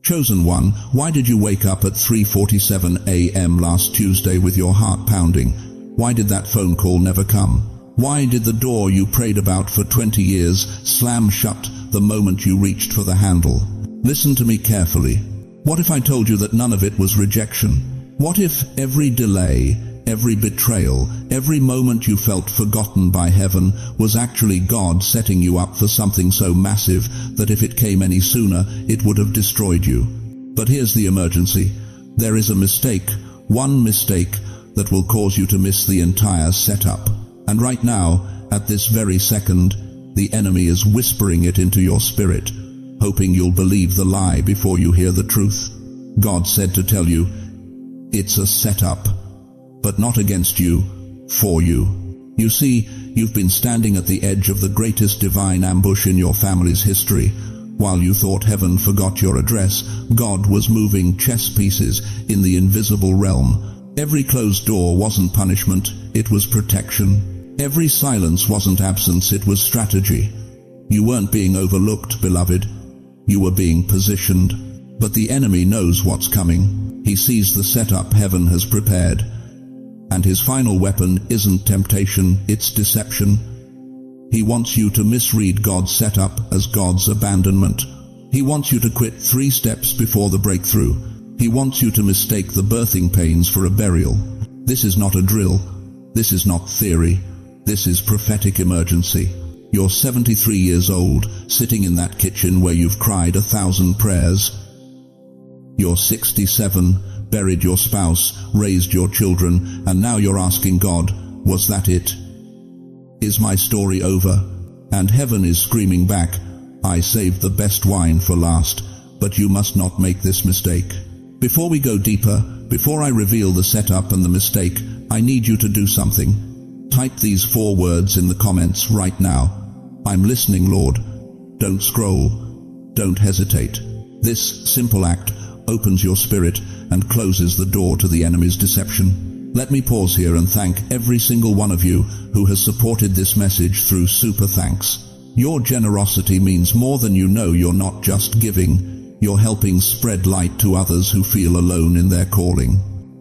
Chosen one, why did you wake up at 3:47 a.m. last Tuesday with your heart pounding? Why did that phone call never come? Why did the door you prayed about for 20 years slam shut the moment you reached for the handle? Listen to me carefully. What if I told you that none of it was rejection? What if every delay, every betrayal, every moment you felt forgotten by heaven was actually God setting you up for something so massive that if it came any sooner, it would have destroyed you? But here's the emergency. There is a mistake, one mistake, that will cause you to miss the entire setup. And right now, at this very second, the enemy is whispering it into your spirit, hoping you'll believe the lie before you hear the truth. God said to tell you, it's a setup, but not against you, for you. You see, you've been standing at the edge of the greatest divine ambush in your family's history. While you thought heaven forgot your address, God was moving chess pieces in the invisible realm. Every closed door wasn't punishment, it was protection. Every silence wasn't absence, it was strategy. You weren't being overlooked, beloved. You were being positioned. But the enemy knows what's coming. He sees the setup heaven has prepared. And his final weapon isn't temptation, it's deception. He wants you to misread God's setup as God's abandonment. He wants you to quit 3 steps before the breakthrough. He wants you to mistake the birthing pains for a burial. This is not a drill. This is not theory. This is prophetic emergency. You're 73 years old, sitting in that kitchen where you've cried 1,000 prayers. You're 67, buried your spouse, raised your children, and now you're asking God, was that it? Is my story over? And heaven is screaming back, I saved the best wine for last, but you must not make this mistake. Before we go deeper, before I reveal the setup and the mistake, I need you to do something. Type these 4 words in the comments right now. I'm listening, Lord. Don't scroll. Don't hesitate. This simple act opens your spirit and closes the door to the enemy's deception. Let me pause here and thank every single one of you who has supported this message through super thanks. Your generosity means more than you know. You're not just giving, you're helping spread light to others who feel alone in their calling.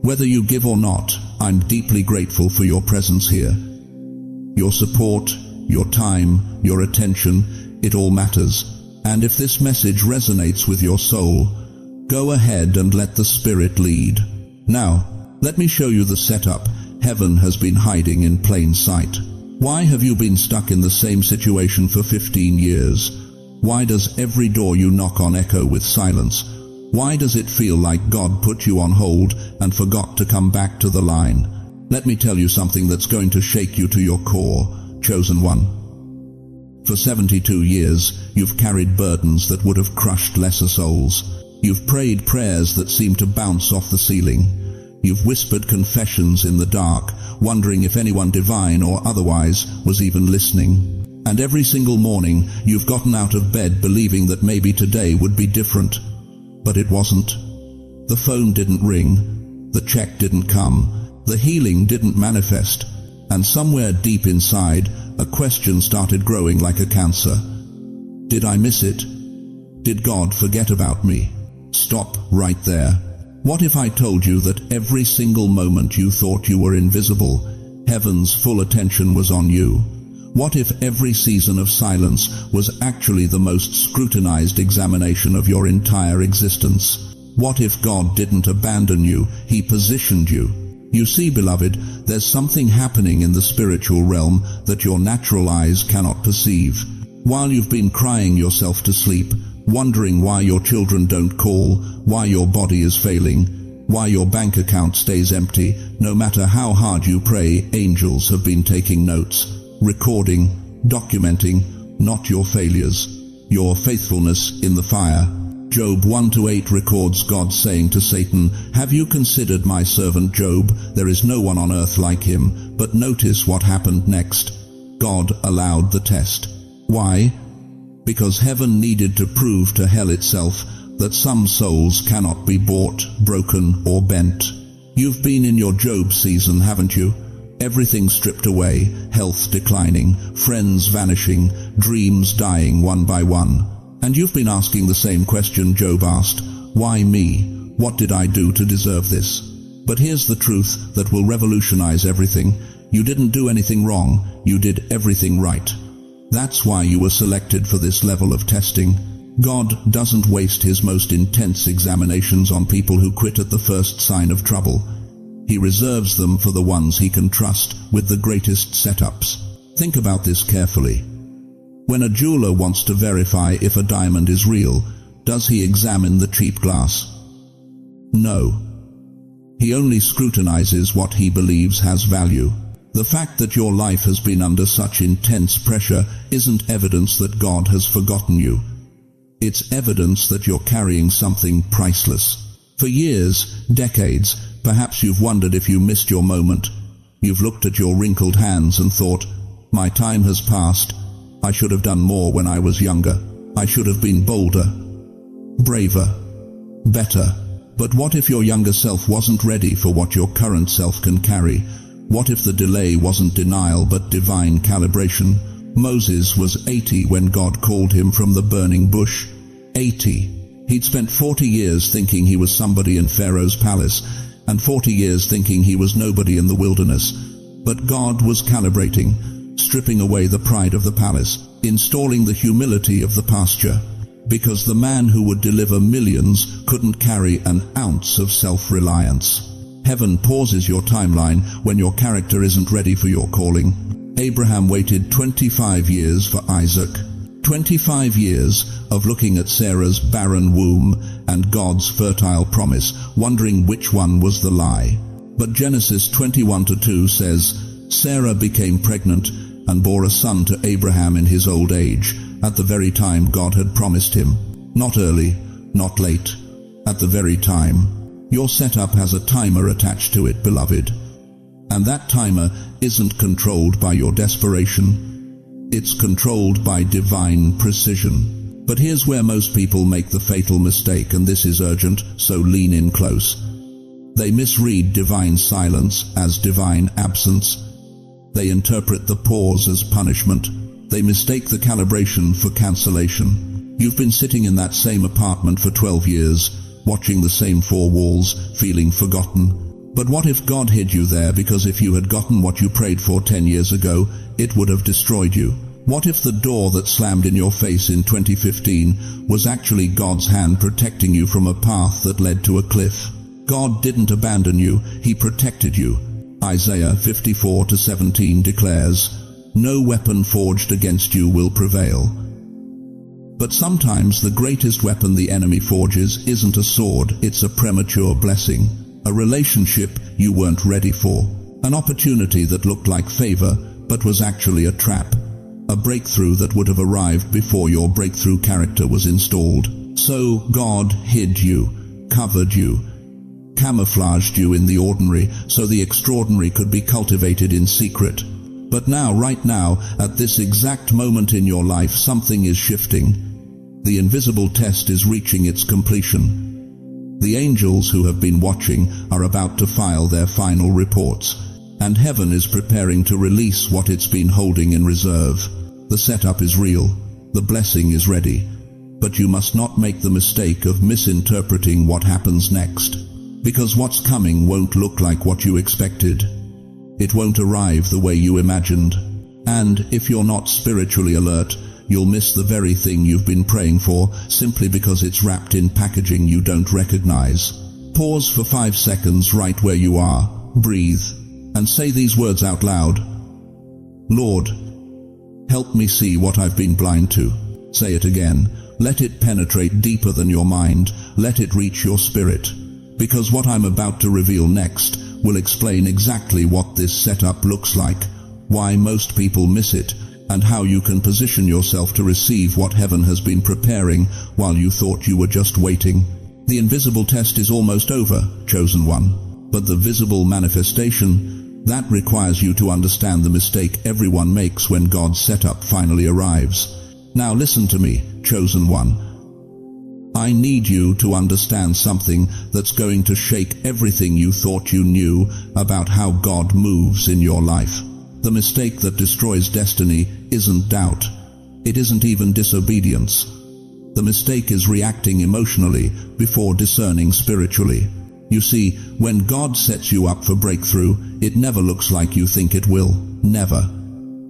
Whether you give or not, I'm deeply grateful for your presence here. Your support, your time, your attention, it all matters. And if this message resonates with your soul, go ahead and let the Spirit lead. Now, let me show you the setup heaven has been hiding in plain sight. Why have you been stuck in the same situation for 15 years? Why does every door you knock on echo with silence? Why does it feel like God put you on hold and forgot to come back to the line? Let me tell you something that's going to shake you to your core, chosen one. For 72 years, you've carried burdens that would have crushed lesser souls. You've prayed prayers that seemed to bounce off the ceiling. You've whispered confessions in the dark, wondering if anyone divine or otherwise was even listening. And every single morning, you've gotten out of bed believing that maybe today would be different. But it wasn't. The phone didn't ring. The check didn't come. The healing didn't manifest. And somewhere deep inside, a question started growing like a cancer. Did I miss it? Did God forget about me? Stop right there. What if I told you that every single moment you thought you were invisible, heaven's full attention was on you? What if every season of silence was actually the most scrutinized examination of your entire existence? What if God didn't abandon you, He positioned you? You see, beloved, there's something happening in the spiritual realm that your natural eyes cannot perceive. While you've been crying yourself to sleep, wondering why your children don't call, why your body is failing, why your bank account stays empty, no matter how hard you pray, angels have been taking notes, recording, documenting, not your failures, your faithfulness in the fire. Job 1-8 records God saying to Satan, "Have you considered my servant Job? There is no one on earth like him." But notice what happened next. God allowed the test. Why? Because heaven needed to prove to hell itself that some souls cannot be bought, broken, or bent. You've been in your Job season, haven't you? Everything stripped away, health declining, friends vanishing, dreams dying one by one. And you've been asking the same question Job asked, Why me? What did I do to deserve this? But here's the truth that will revolutionize everything. You didn't do anything wrong, you did everything right. That's why you were selected for this level of testing. God doesn't waste his most intense examinations on people who quit at the first sign of trouble. He reserves them for the ones he can trust with the greatest setups. Think about this carefully. When a jeweler wants to verify if a diamond is real, does he examine the cheap glass? No. He only scrutinizes what he believes has value. The fact that your life has been under such intense pressure isn't evidence that God has forgotten you. It's evidence that you're carrying something priceless. For years, decades, perhaps you've wondered if you missed your moment. You've looked at your wrinkled hands and thought, my time has passed. I should have done more when I was younger. I should have been bolder, braver, better. But what if your younger self wasn't ready for what your current self can carry? What if the delay wasn't denial but divine calibration? Moses was 80 when God called him from the burning bush. 80. He'd spent 40 years thinking he was somebody in Pharaoh's palace, and 40 years thinking he was nobody in the wilderness. But God was calibrating, stripping away the pride of the palace, installing the humility of the pasture, because the man who would deliver millions couldn't carry an ounce of self-reliance. Heaven pauses your timeline when your character isn't ready for your calling. Abraham waited 25 years for Isaac. 25 years of looking at Sarah's barren womb and God's fertile promise, wondering which one was the lie. But Genesis 21:2 says, Sarah became pregnant and bore a son to Abraham in his old age, at the very time God had promised him. Not early, not late, at the very time. Your setup has a timer attached to it, beloved. And that timer isn't controlled by your desperation. It's controlled by divine precision. But here's where most people make the fatal mistake, and this is urgent, so lean in close. They misread divine silence as divine absence. They interpret the pause as punishment. They mistake the calibration for cancellation. You've been sitting in that same apartment for 12 years, watching the same four walls, feeling forgotten. But what if God hid you there because if you had gotten what you prayed for 10 years ago, it would have destroyed you? What if the door that slammed in your face in 2015 was actually God's hand protecting you from a path that led to a cliff? God didn't abandon you, He protected you. Isaiah 54:17 declares, no weapon forged against you will prevail. But sometimes the greatest weapon the enemy forges isn't a sword, it's a premature blessing, a relationship you weren't ready for, an opportunity that looked like favor but was actually a trap, a breakthrough that would have arrived before your breakthrough character was installed. So God hid you, covered you, camouflaged you in the ordinary so the extraordinary could be cultivated in secret. But now, right now, at this exact moment in your life, something is shifting. The invisible test is reaching its completion. The angels who have been watching are about to file their final reports, and heaven is preparing to release what it's been holding in reserve. The setup is real, the blessing is ready, but you must not make the mistake of misinterpreting what happens next, because what's coming won't look like what you expected. It won't arrive the way you imagined. And if you're not spiritually alert, you'll miss the very thing you've been praying for simply because it's wrapped in packaging you don't recognize. Pause for 5 seconds right where you are, breathe, and say these words out loud. Lord, help me see what I've been blind to. Say it again. Let it penetrate deeper than your mind. Let it reach your spirit. Because what I'm about to reveal next will explain exactly what this setup looks like, why most people miss it, and how you can position yourself to receive what heaven has been preparing while you thought you were just waiting. The invisible test is almost over, chosen one, but the visible manifestation, that requires you to understand the mistake everyone makes when God's setup finally arrives. Now listen to me, chosen one. I need you to understand something that's going to shake everything you thought you knew about how God moves in your life. The mistake that destroys destiny isn't doubt. It isn't even disobedience. The mistake is reacting emotionally before discerning spiritually. You see, when God sets you up for breakthrough, it never looks like you think it will. Never.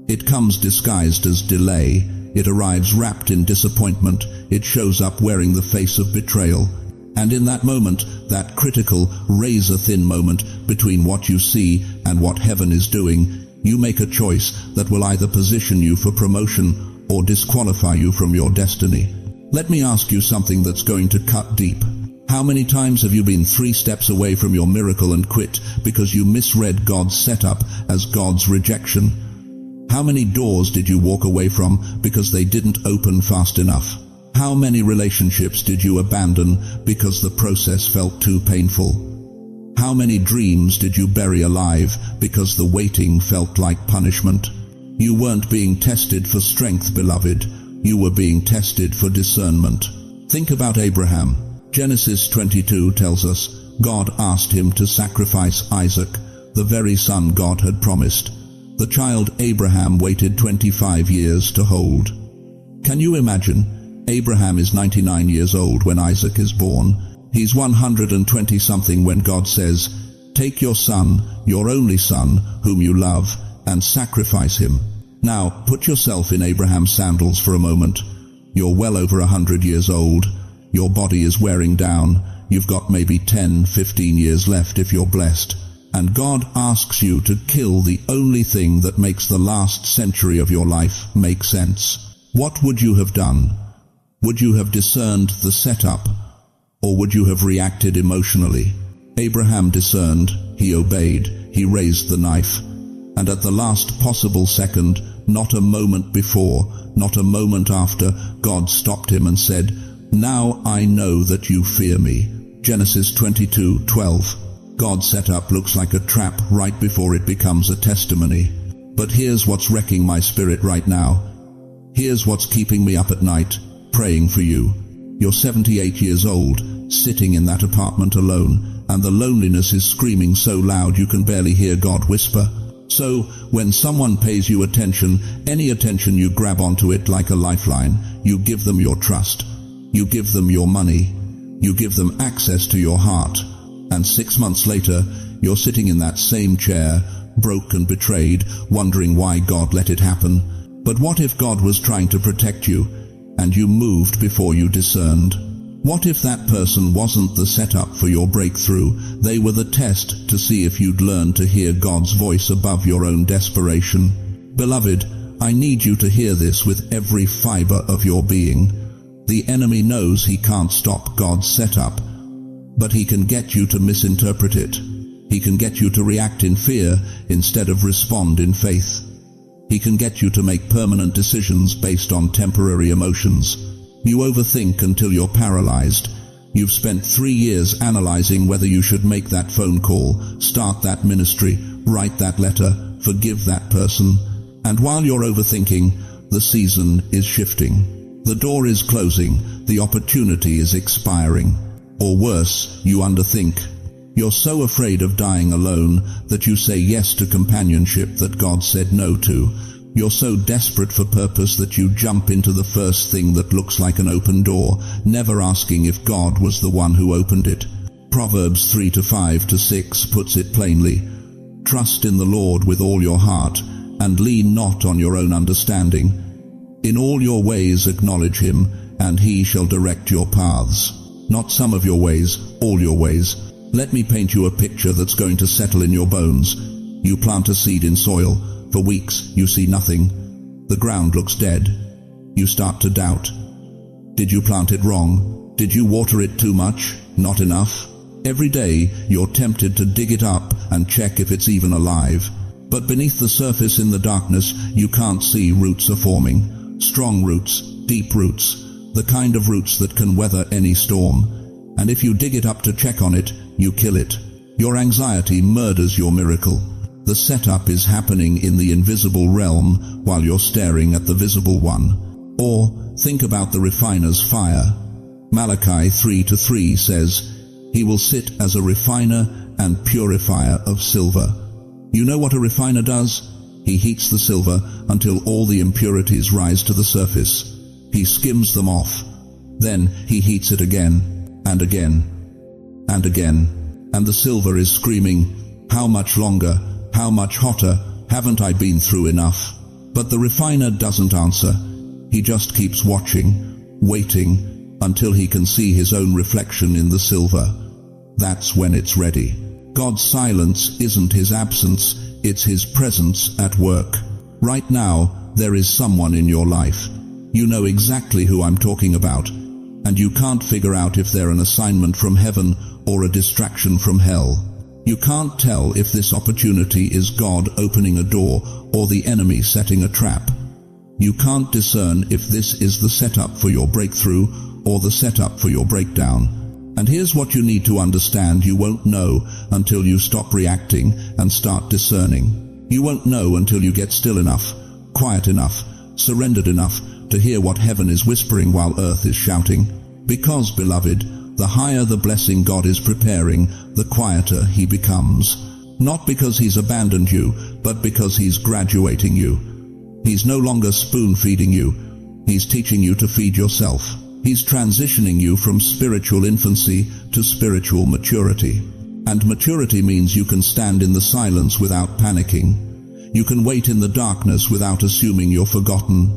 It comes disguised as delay. It arrives wrapped in disappointment. It shows up wearing the face of betrayal. And in that moment, that critical, razor-thin moment between what you see and what heaven is doing, you make a choice that will either position you for promotion or disqualify you from your destiny. Let me ask you something that's going to cut deep. How many times have you been 3 steps away from your miracle and quit because you misread God's setup as God's rejection? How many doors did you walk away from because they didn't open fast enough? How many relationships did you abandon because the process felt too painful? How many dreams did you bury alive because the waiting felt like punishment? You weren't being tested for strength, beloved. You were being tested for discernment. Think about Abraham. Genesis 22 tells us God asked him to sacrifice Isaac, the very son God had promised. The child Abraham waited 25 years to hold. Can you imagine? Abraham is 99 years old when Isaac is born. He's 120-something when God says, "Take your son, your only son, whom you love, and sacrifice him." Now, put yourself in Abraham's sandals for a moment. You're well over 100 years old. Your body is wearing down. You've got maybe 10, 15 years left if you're blessed. And God asks you to kill the only thing that makes the last century of your life make sense. What would you have done? Would you have discerned the setup, or would you have reacted emotionally? Abraham discerned, he obeyed, he raised the knife. And at the last possible second, not a moment before, not a moment after, God stopped him and said, "Now I know that you fear me." Genesis 22:12. God's setup looks like a trap right before it becomes a testimony. But here's what's wrecking my spirit right now. Here's what's keeping me up at night, praying for you. You're 78 years old, sitting in that apartment alone, and the loneliness is screaming so loud you can barely hear God whisper. So, when someone pays you attention, any attention, you grab onto it like a lifeline. You give them your trust. You give them your money. You give them access to your heart. And 6 months later, you're sitting in that same chair, broke and betrayed, wondering why God let it happen. But what if God was trying to protect you, and you moved before you discerned? What if that person wasn't the setup for your breakthrough? They were the test to see if you'd learn to hear God's voice above your own desperation. Beloved, I need you to hear this with every fiber of your being. The enemy knows he can't stop God's setup, but he can get you to misinterpret it. He can get you to react in fear instead of respond in faith. He can get you to make permanent decisions based on temporary emotions. You overthink until you're paralyzed. You've spent 3 years analyzing whether you should make that phone call, start that ministry, write that letter, forgive that person. And while you're overthinking, the season is shifting. The door is closing. The opportunity is expiring. Or worse, you underthink. You're so afraid of dying alone that you say yes to companionship that God said no to. You're so desperate for purpose that you jump into the first thing that looks like an open door, never asking if God was the one who opened it. Proverbs 3:5-6 puts it plainly. Trust in the Lord with all your heart, and lean not on your own understanding. In all your ways acknowledge him, and he shall direct your paths. Not some of your ways, all your ways. Let me paint you a picture that's going to settle in your bones. You plant a seed in soil. For weeks, you see nothing. The ground looks dead. You start to doubt. Did you plant it wrong? Did you water it too much? Not enough? Every day, you're tempted to dig it up and check if it's even alive. But beneath the surface in the darkness, you can't see roots are forming. Strong roots, deep roots, the kind of roots that can weather any storm. And if you dig it up to check on it, you kill it. Your anxiety murders your miracle. The setup is happening in the invisible realm while you're staring at the visible one. Or think about the refiner's fire. Malachi 3:3 says, "He will sit as a refiner and purifier of silver." You know what a refiner does? He heats the silver until all the impurities rise to the surface. He skims them off. Then he heats it again, and again, and again, and the silver is screaming, "How much longer? How much hotter? Haven't I been through enough?" But the refiner doesn't answer. He just keeps watching, waiting, until he can see his own reflection in the silver. That's when it's ready. God's silence isn't his absence, it's his presence at work. Right now, there is someone in your life. You know exactly who I'm talking about, and you can't figure out if they're an assignment from heaven or a distraction from hell. You can't tell if this opportunity is God opening a door or the enemy setting a trap. You can't discern if this is the setup for your breakthrough or the setup for your breakdown. And here's what you need to understand: you won't know until you stop reacting and start discerning. You won't know until you get still enough, quiet enough, surrendered enough to hear what heaven is whispering while earth is shouting. Because, beloved, the higher the blessing God is preparing, the quieter he becomes. Not because he's abandoned you, but because he's graduating you. He's no longer spoon-feeding you. He's teaching you to feed yourself. He's transitioning you from spiritual infancy to spiritual maturity. And maturity means you can stand in the silence without panicking. You can wait in the darkness without assuming you're forgotten.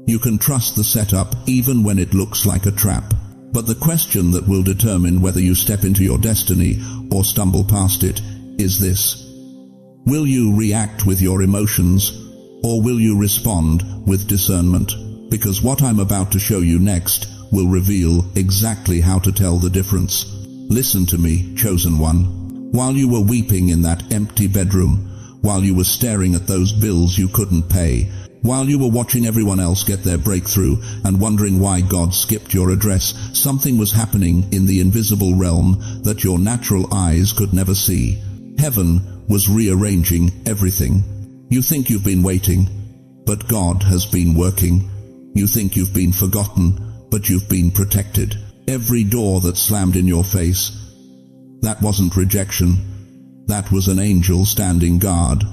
You can trust the setup even when it looks like a trap. But the question that will determine whether you step into your destiny or stumble past it is this: will you react with your emotions, or will you respond with discernment? Because what I'm about to show you next will reveal exactly how to tell the difference. Listen to me, chosen one. While you were weeping in that empty bedroom, while you were staring at those bills you couldn't pay, while you were watching everyone else get their breakthrough and wondering why God skipped your address, something was happening in the invisible realm that your natural eyes could never see. Heaven was rearranging everything. You think you've been waiting, but God has been working. You think you've been forgotten, but you've been protected. Every door that slammed in your face, that wasn't rejection. That was an angel standing guard,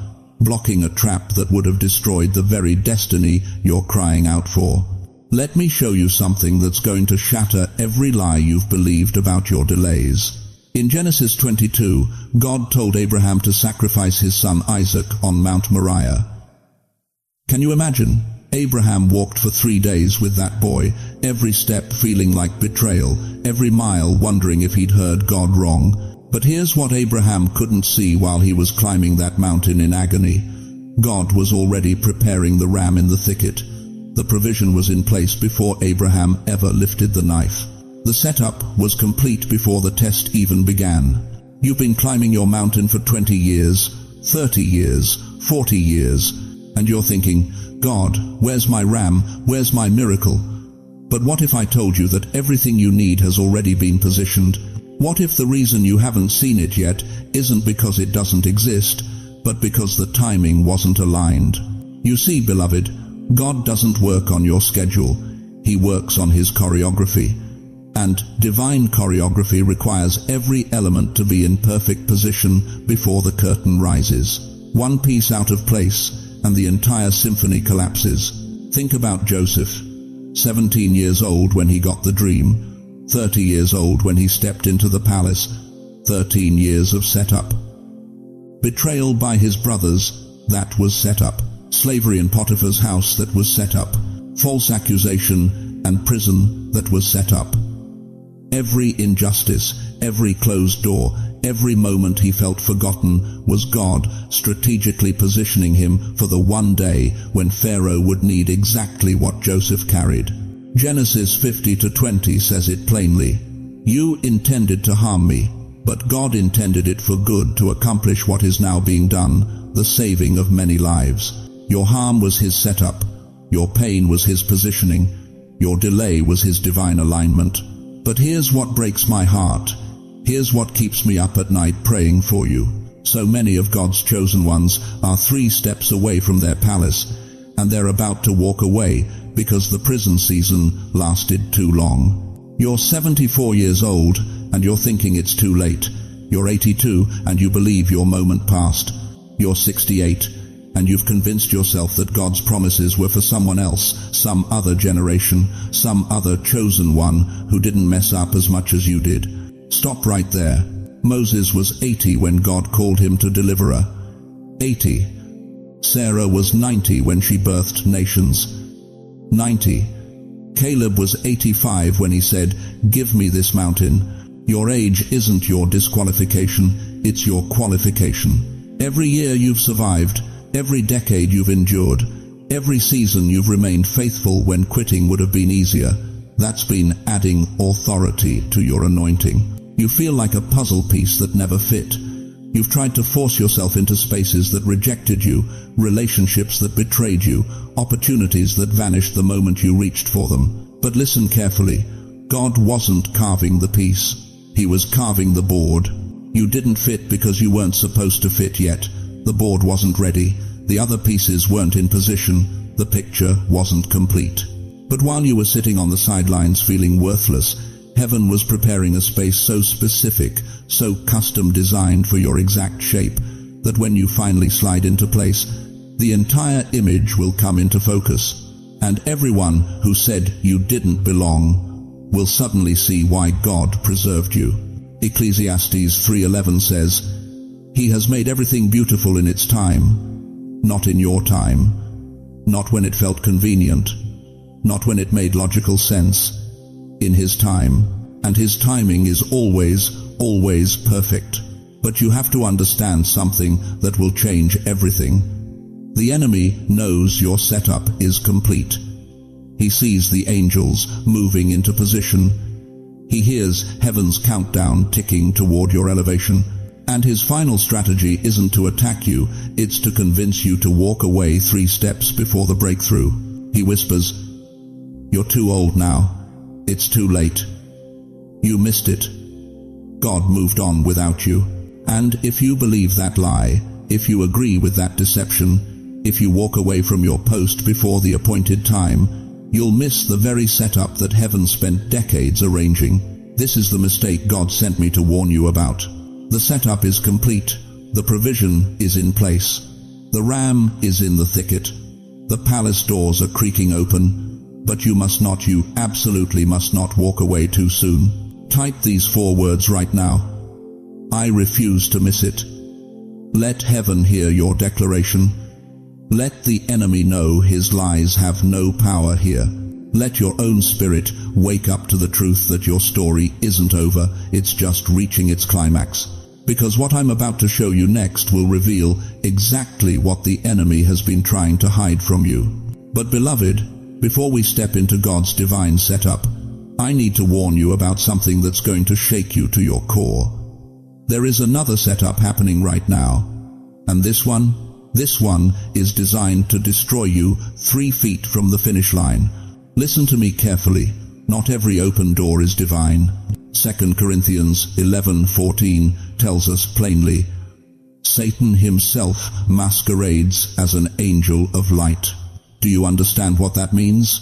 blocking a trap that would have destroyed the very destiny you're crying out for. Let me show you something that's going to shatter every lie you've believed about your delays. In Genesis 22, God told Abraham to sacrifice his son Isaac on Mount Moriah. Can you imagine? Abraham walked for 3 days with that boy, every step feeling like betrayal, every mile wondering if he'd heard God wrong. But here's what Abraham couldn't see while he was climbing that mountain in agony. God was already preparing the ram in the thicket. The provision was in place before Abraham ever lifted the knife. The setup was complete before the test even began. You've been climbing your mountain for 20 years, 30 years, 40 years, and you're thinking, God, where's my ram? Where's my miracle? But what if I told you that everything you need has already been positioned? What if the reason you haven't seen it yet isn't because it doesn't exist, but because the timing wasn't aligned? You see, beloved, God doesn't work on your schedule. He works on his choreography. And divine choreography requires every element to be in perfect position before the curtain rises. One piece out of place, and the entire symphony collapses. Think about Joseph, 17 years old when he got the dream, 30 years old when he stepped into the palace, 13 years of setup. Betrayal by his brothers, that was set up. Slavery in Potiphar's house, that was set up. False accusation and prison, that was set up. Every injustice, every closed door, every moment he felt forgotten was God strategically positioning him for the one day when Pharaoh would need exactly what Joseph carried. Genesis 50:20 says it plainly. You intended to harm me, but God intended it for good to accomplish what is now being done, the saving of many lives. Your harm was his setup. Your pain was his positioning. Your delay was his divine alignment. But here's what breaks my heart. Here's what keeps me up at night praying for you. So many of God's chosen ones are 3 steps away from their palace, and they're about to walk away because the prison season lasted too long. You're 74 years old, and you're thinking it's too late. You're 82, and you believe your moment passed. You're 68, and you've convinced yourself that God's promises were for someone else, some other generation, some other chosen one who didn't mess up as much as you did. Stop right there. Moses was 80 when God called him to deliver her. 80. Sarah was 90 when she birthed nations. 90. Caleb was 85 when he said, "Give me this mountain." Your age isn't your disqualification, it's your qualification. Every year you've survived, every decade you've endured, every season you've remained faithful when quitting would have been easier. That's been adding authority to your anointing. You feel like a puzzle piece that never fit. You've tried to force yourself into spaces that rejected you, relationships that betrayed you, opportunities that vanished the moment you reached for them. But listen carefully. God wasn't carving the piece. He was carving the board. You didn't fit because you weren't supposed to fit yet. The board wasn't ready. The other pieces weren't in position. The picture wasn't complete. But while you were sitting on the sidelines feeling worthless, heaven was preparing a space so specific, so custom designed for your exact shape, that when you finally slide into place, the entire image will come into focus. And everyone who said you didn't belong will suddenly see why God preserved you. Ecclesiastes 3:11 says, "He has made everything beautiful in its time, not in your time, not when it felt convenient, not when it made logical sense, in His time, and His timing is always perfect." But you have to understand something that will change everything. The enemy knows your setup is complete. He sees the angels moving into position. He hears heaven's countdown ticking toward your elevation. And his final strategy isn't to attack you, it's to convince you to walk away 3 steps before the breakthrough. He whispers, "You're too old now. It's too late. You missed it. God moved on without you." And if you believe that lie, if you agree with that deception, if you walk away from your post before the appointed time, you'll miss the very setup that heaven spent decades arranging. This is the mistake God sent me to warn you about. The setup is complete. The provision is in place. The ram is in the thicket. The palace doors are creaking open. But you absolutely must not walk away too soon. Type these 4 words right now. I refuse to miss it. Let heaven hear your declaration. Let the enemy know his lies have no power here. Let your own spirit wake up to the truth that your story isn't over, it's just reaching its climax. Because what I'm about to show you next will reveal exactly what the enemy has been trying to hide from you. But beloved, before we step into God's divine setup, I need to warn you about something that's going to shake you to your core. There is another setup happening right now, and this one is designed to destroy you 3 feet from the finish line. Listen to me carefully. Not every open door is divine. 2 Corinthians 11:14 tells us plainly, Satan himself masquerades as an angel of light. Do you understand what that means?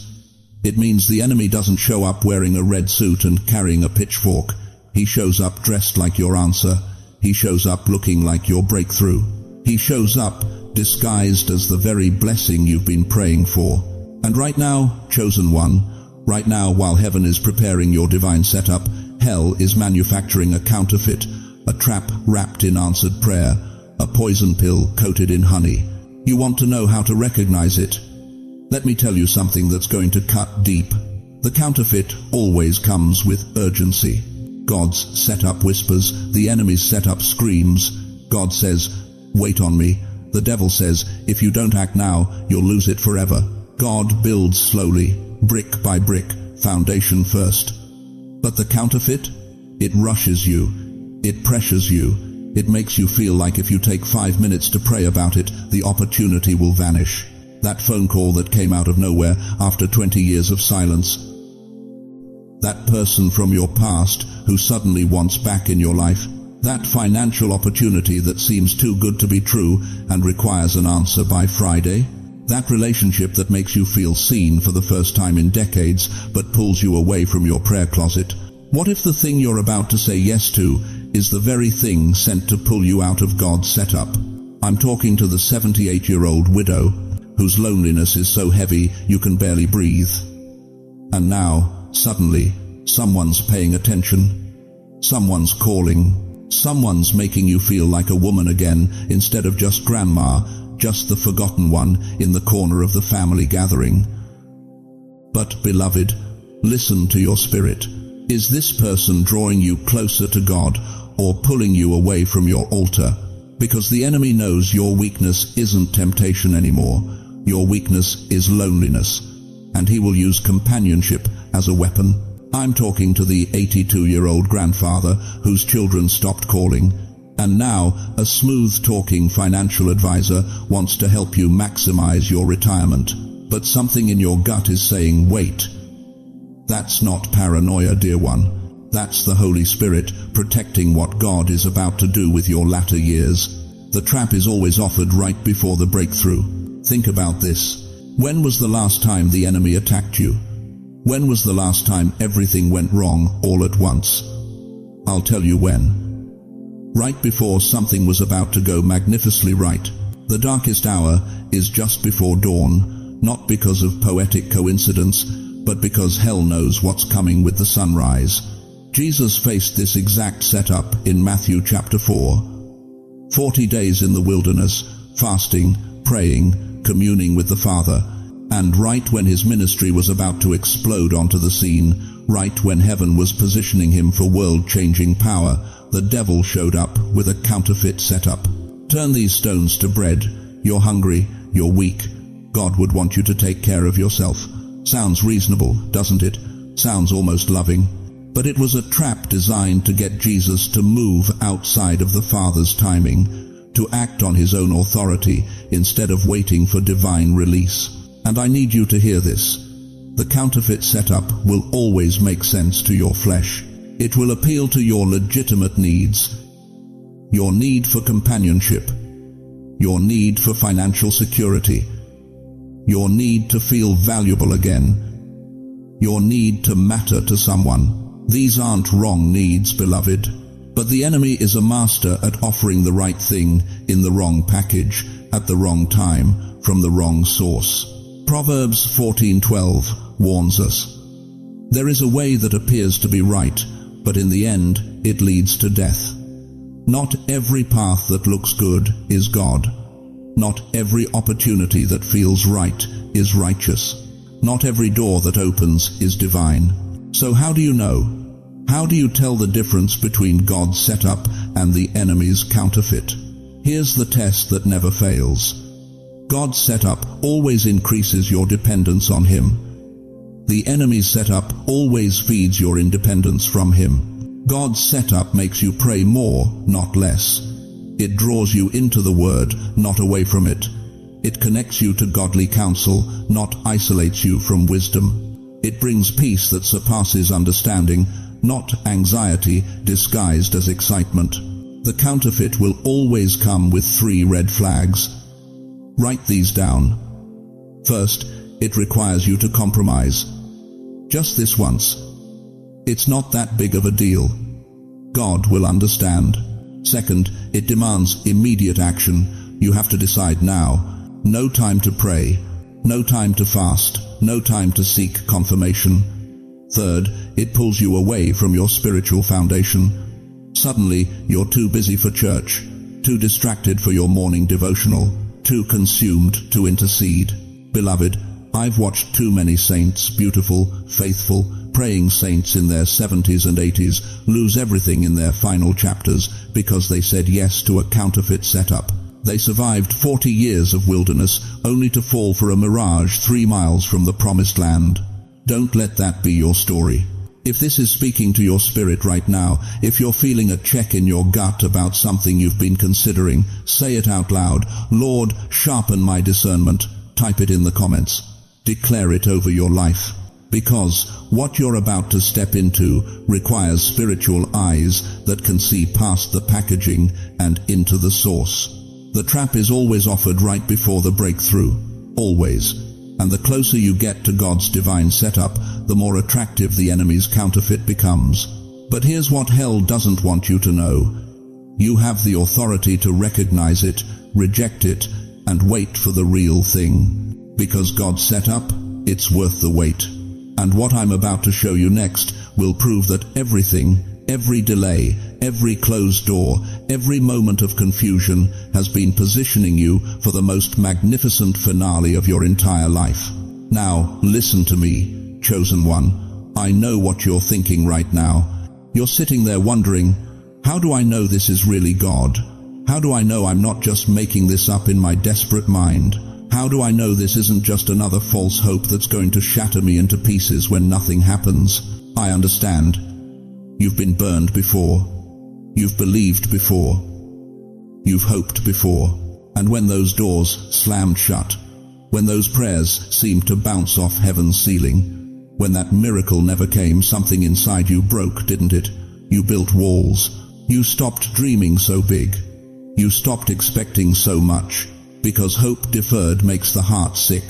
It means the enemy doesn't show up wearing a red suit and carrying a pitchfork. He shows up dressed like your answer. He shows up looking like your breakthrough. He shows up disguised as the very blessing you've been praying for. And right now, chosen one, right now while heaven is preparing your divine setup, hell is manufacturing a counterfeit, a trap wrapped in answered prayer, a poison pill coated in honey. You want to know how to recognize it? Let me tell you something that's going to cut deep. The counterfeit always comes with urgency. God's setup whispers, the enemy's setup screams. God says, wait on me. The devil says, if you don't act now, you'll lose it forever. God builds slowly, brick by brick, foundation first. But the counterfeit? It rushes you. It pressures you. It makes you feel like if you take 5 minutes to pray about it, the opportunity will vanish. That phone call that came out of nowhere after 20 years of silence. That person from your past who suddenly wants back in your life. That financial opportunity that seems too good to be true and requires an answer by Friday. That relationship that makes you feel seen for the first time in decades but pulls you away from your prayer closet. What if the thing you're about to say yes to is the very thing sent to pull you out of God's setup? I'm talking to the 78-year-old widow whose loneliness is so heavy you can barely breathe. And now, suddenly, someone's paying attention. Someone's calling. Someone's making you feel like a woman again instead of just grandma, just the forgotten one in the corner of the family gathering. But, beloved, listen to your spirit. Is this person drawing you closer to God or pulling you away from your altar? Because the enemy knows your weakness isn't temptation anymore. Your weakness is loneliness, and he will use companionship as a weapon. I'm talking to the 82-year-old grandfather whose children stopped calling, and now a smooth-talking financial advisor wants to help you maximize your retirement. But something in your gut is saying, wait. That's not paranoia, dear one. That's the Holy Spirit protecting what God is about to do with your latter years. The trap is always offered right before the breakthrough. Think about this. When was the last time the enemy attacked you? When was the last time everything went wrong all at once? I'll tell you when. Right before something was about to go magnificently right. The darkest hour is just before dawn, not because of poetic coincidence, but because hell knows what's coming with the sunrise. Jesus faced this exact setup in Matthew chapter 4. 40 days in the wilderness, fasting, praying, communing with the Father, and right when his ministry was about to explode onto the scene, right when heaven was positioning him for world-changing power, the devil showed up with a counterfeit setup. Turn these stones to bread. You're hungry, you're weak. God would want you to take care of yourself. Sounds reasonable, doesn't it? Sounds almost loving. But it was a trap designed to get Jesus to move outside of the Father's timing, to act on his own authority instead of waiting for divine release. And I need you to hear this. The counterfeit setup will always make sense to your flesh. It will appeal to your legitimate needs. Your need for companionship. Your need for financial security. Your need to feel valuable again. Your need to matter to someone. These aren't wrong needs, beloved. But the enemy is a master at offering the right thing in the wrong package, at the wrong time, from the wrong source. Proverbs 14:12 warns us. There is a way that appears to be right, but in the end it leads to death. Not every path that looks good is God. Not every opportunity that feels right is righteous. Not every door that opens is divine. So how do you know? How do you tell the difference between God's setup and the enemy's counterfeit? Here's the test that never fails. God's setup always increases your dependence on him. The enemy's setup always feeds your independence from him. God's setup makes you pray more, not less. It draws you into the Word, not away from it. It connects you to godly counsel, not isolates you from wisdom. It brings peace that surpasses understanding, not anxiety disguised as excitement. The counterfeit will always come with 3 red flags. Write these down. First, it requires you to compromise. Just this once. It's not that big of a deal. God will understand. Second, it demands immediate action. You have to decide now. No time to pray. No time to fast. No time to seek confirmation. Third, it pulls you away from your spiritual foundation. Suddenly, you're too busy for church, too distracted for your morning devotional, too consumed to intercede. Beloved, I've watched too many saints, beautiful, faithful, praying saints in their 70s and 80s, lose everything in their final chapters because they said yes to a counterfeit setup. They survived 40 years of wilderness only to fall for a mirage 3 miles from the promised land. Don't let that be your story. If this is speaking to your spirit right now, if you're feeling a check in your gut about something you've been considering, say it out loud. Lord, sharpen my discernment. Type it in the comments. Declare it over your life. Because what you're about to step into requires spiritual eyes that can see past the packaging and into the source. The trap is always offered right before the breakthrough. Always. And the closer you get to God's divine setup, the more attractive the enemy's counterfeit becomes. But here's what hell doesn't want you to know. You have the authority to recognize it, reject it, and wait for the real thing. Because God's set up, it's worth the wait. And what I'm about to show you next will prove that everything, every delay, every closed door, every moment of confusion has been positioning you for the most magnificent finale of your entire life. Now, listen to me, chosen one. I know what you're thinking right now. You're sitting there wondering, how do I know this is really God? How do I know I'm not just making this up in my desperate mind? How do I know this isn't just another false hope that's going to shatter me into pieces when nothing happens? I understand. You've been burned before. You've believed before. You've hoped before. And when those doors slammed shut, when those prayers seemed to bounce off heaven's ceiling, when that miracle never came, something inside you broke, didn't it? You built walls. You stopped dreaming so big. You stopped expecting so much, because hope deferred makes the heart sick,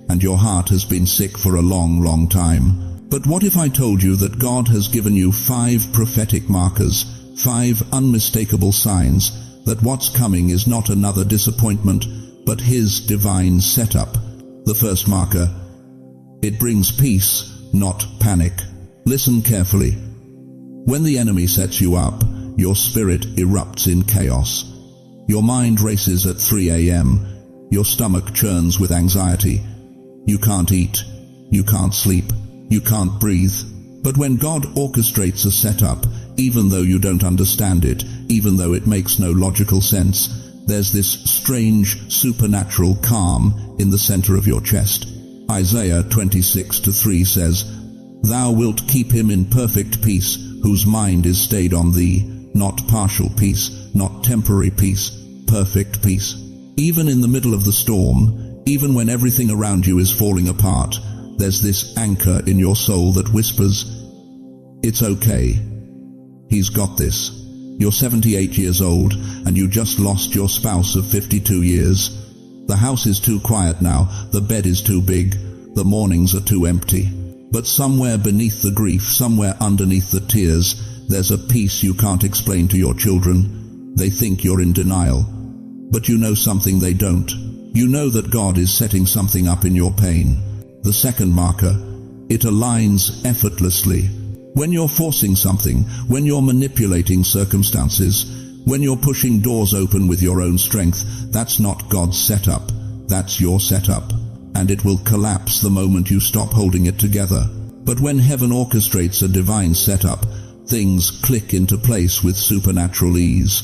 and your heart has been sick for a long, long time. But what if I told you that God has given you 5 prophetic markers, 5 unmistakable signs that what's coming is not another disappointment, but His divine setup? The first marker: it brings peace, not panic. Listen carefully. When the enemy sets you up, your spirit erupts in chaos. Your mind races at 3 a.m. Your stomach churns with anxiety. You can't eat. You can't sleep. You can't breathe. But when God orchestrates a setup, even though you don't understand it, even though it makes no logical sense, there's this strange, supernatural calm in the center of your chest. Isaiah 26:3 says, "Thou wilt keep him in perfect peace, whose mind is stayed on thee." Not partial peace, not temporary peace, perfect peace. Even in the middle of the storm, even when everything around you is falling apart, there's this anchor in your soul that whispers, "It's okay. He's got this." You're 78 years old, and you just lost your spouse of 52 years. The house is too quiet now, the bed is too big, the mornings are too empty. But somewhere beneath the grief, somewhere underneath the tears, there's a peace you can't explain to your children. They think you're in denial. But you know something they don't. You know that God is setting something up in your pain. The second marker: it aligns effortlessly. When you're forcing something, when you're manipulating circumstances, when you're pushing doors open with your own strength, that's not God's setup. That's your setup. And it will collapse the moment you stop holding it together. But when heaven orchestrates a divine setup, things click into place with supernatural ease.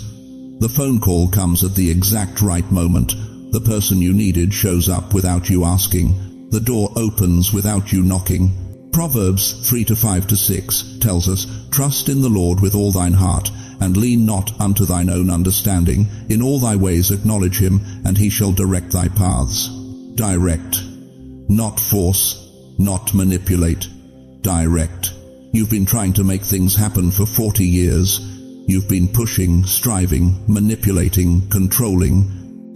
The phone call comes at the exact right moment. The person you needed shows up without you asking. The door opens without you knocking. Proverbs 3:5-6 tells us, "Trust in the Lord with all thine heart, and lean not unto thine own understanding. In all thy ways acknowledge him, and he shall direct thy paths." Direct. Not force, not manipulate. Direct. You've been trying to make things happen for 40 years. You've been pushing, striving, manipulating, controlling,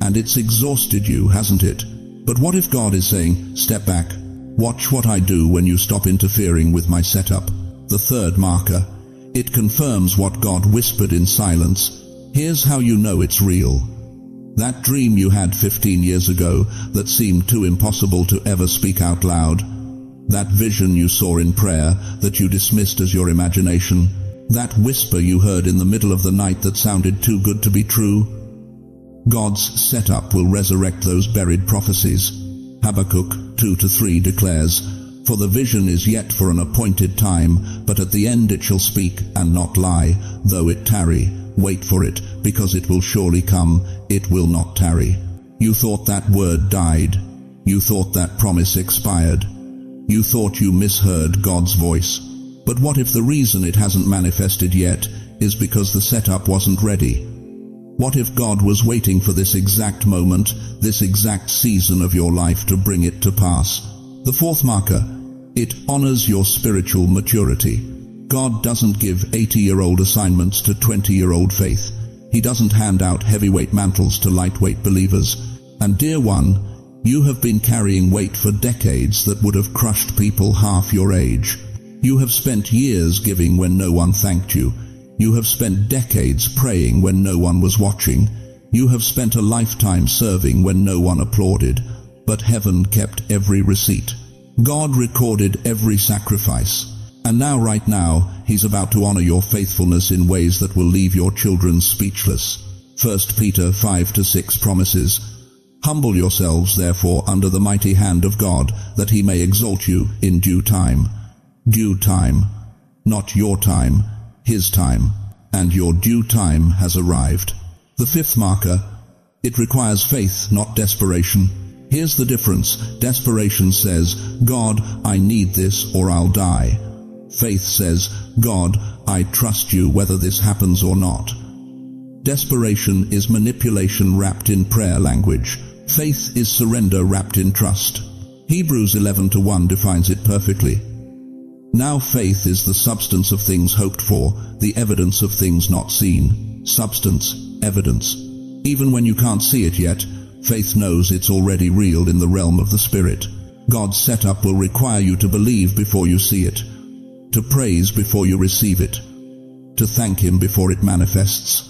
and it's exhausted you, hasn't it? But what if God is saying, "Step back. Watch what I do when you stop interfering with my setup"? The third marker: it confirms what God whispered in silence. Here's how you know it's real. That dream you had 15 years ago that seemed too impossible to ever speak out loud. That vision you saw in prayer that you dismissed as your imagination. That whisper you heard in the middle of the night that sounded too good to be true. God's setup will resurrect those buried prophecies. Habakkuk 2-3 declares, "For the vision is yet for an appointed time, but at the end it shall speak and not lie. Though it tarry, wait for it, because it will surely come, it will not tarry." You thought that word died. You thought that promise expired. You thought you misheard God's voice. But what if the reason it hasn't manifested yet is because the setup wasn't ready? What if God was waiting for this exact moment, this exact season of your life to bring it to pass? The fourth marker: it honors your spiritual maturity. God doesn't give 80-year-old assignments to 20-year-old faith. He doesn't hand out heavyweight mantles to lightweight believers. And dear one, you have been carrying weight for decades that would have crushed people half your age. You have spent years giving when no one thanked you. You have spent decades praying when no one was watching. You have spent a lifetime serving when no one applauded, but heaven kept every receipt. God recorded every sacrifice. And now, right now, He's about to honor your faithfulness in ways that will leave your children speechless. 1 Peter 5-6 promises, "Humble yourselves, therefore, under the mighty hand of God, that He may exalt you in due time." Due time. Not your time, His time. And your due time has arrived. The fifth marker, it requires faith, not desperation. Here's the difference. Desperation says, "God, I need this or I'll die." Faith says, "God, I trust you whether this happens or not." Desperation is manipulation wrapped in prayer language. Faith is surrender wrapped in trust. Hebrews 11:1 defines it perfectly. Now faith is the substance of things hoped for, the evidence of things not seen. Substance, evidence. Even when you can't see it yet, faith knows it's already real in the realm of the Spirit. God's setup will require you to believe before you see it, to praise before you receive it, to thank Him before it manifests.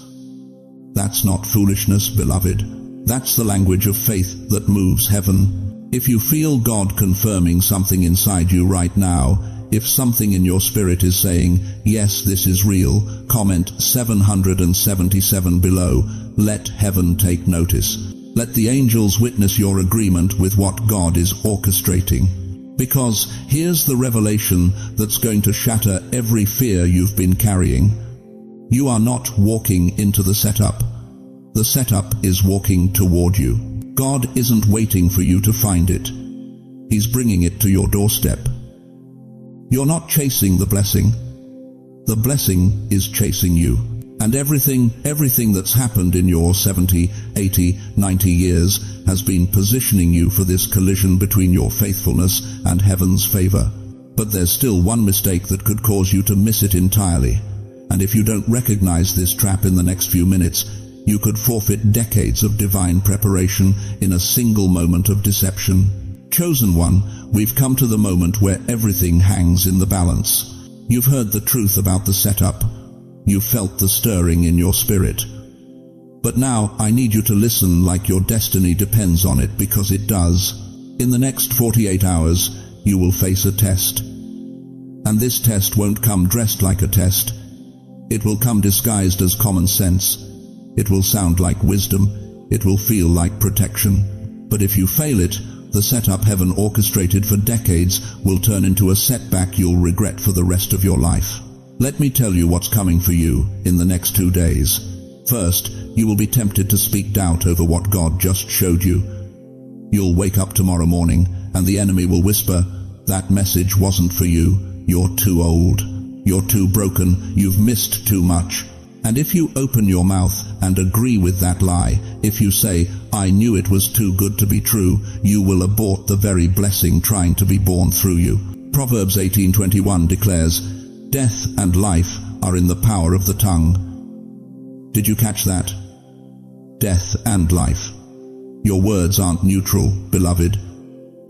That's not foolishness, beloved. That's the language of faith that moves heaven. If you feel God confirming something inside you right now, if something in your spirit is saying, "Yes, this is real," comment 777 below. Let heaven take notice. Let the angels witness your agreement with what God is orchestrating. Because here's the revelation that's going to shatter every fear you've been carrying. You are not walking into the setup. The setup is walking toward you. God isn't waiting for you to find it. He's bringing it to your doorstep. You're not chasing the blessing. The blessing is chasing you. And everything that's happened in your 70, 80, 90 years has been positioning you for this collision between your faithfulness and heaven's favor. But there's still one mistake that could cause you to miss it entirely. And if you don't recognize this trap in the next few minutes, you could forfeit decades of divine preparation in a single moment of deception. Chosen one, we've come to the moment where everything hangs in the balance. You've heard the truth about the setup. You've felt the stirring in your spirit. But now I need you to listen like your destiny depends on it, because it does. In the next 48 hours, you will face a test. And this test won't come dressed like a test. It will come disguised as common sense. It will sound like wisdom. It will feel like protection. But if you fail it, the setup heaven orchestrated for decades will turn into a setback you'll regret for the rest of your life. Let me tell you what's coming for you in the next 2 days. First, you will be tempted to speak doubt over what God just showed you. You'll wake up tomorrow morning and the enemy will whisper, "That message wasn't for you. You're too old. You're too broken. You've missed too much." And if you open your mouth and agree with that lie, if you say, "I knew it was too good to be true," you will abort the very blessing trying to be born through you. Proverbs 18:21 declares, "Death and life are in the power of the tongue." Did you catch that? Death and life. Your words aren't neutral, beloved.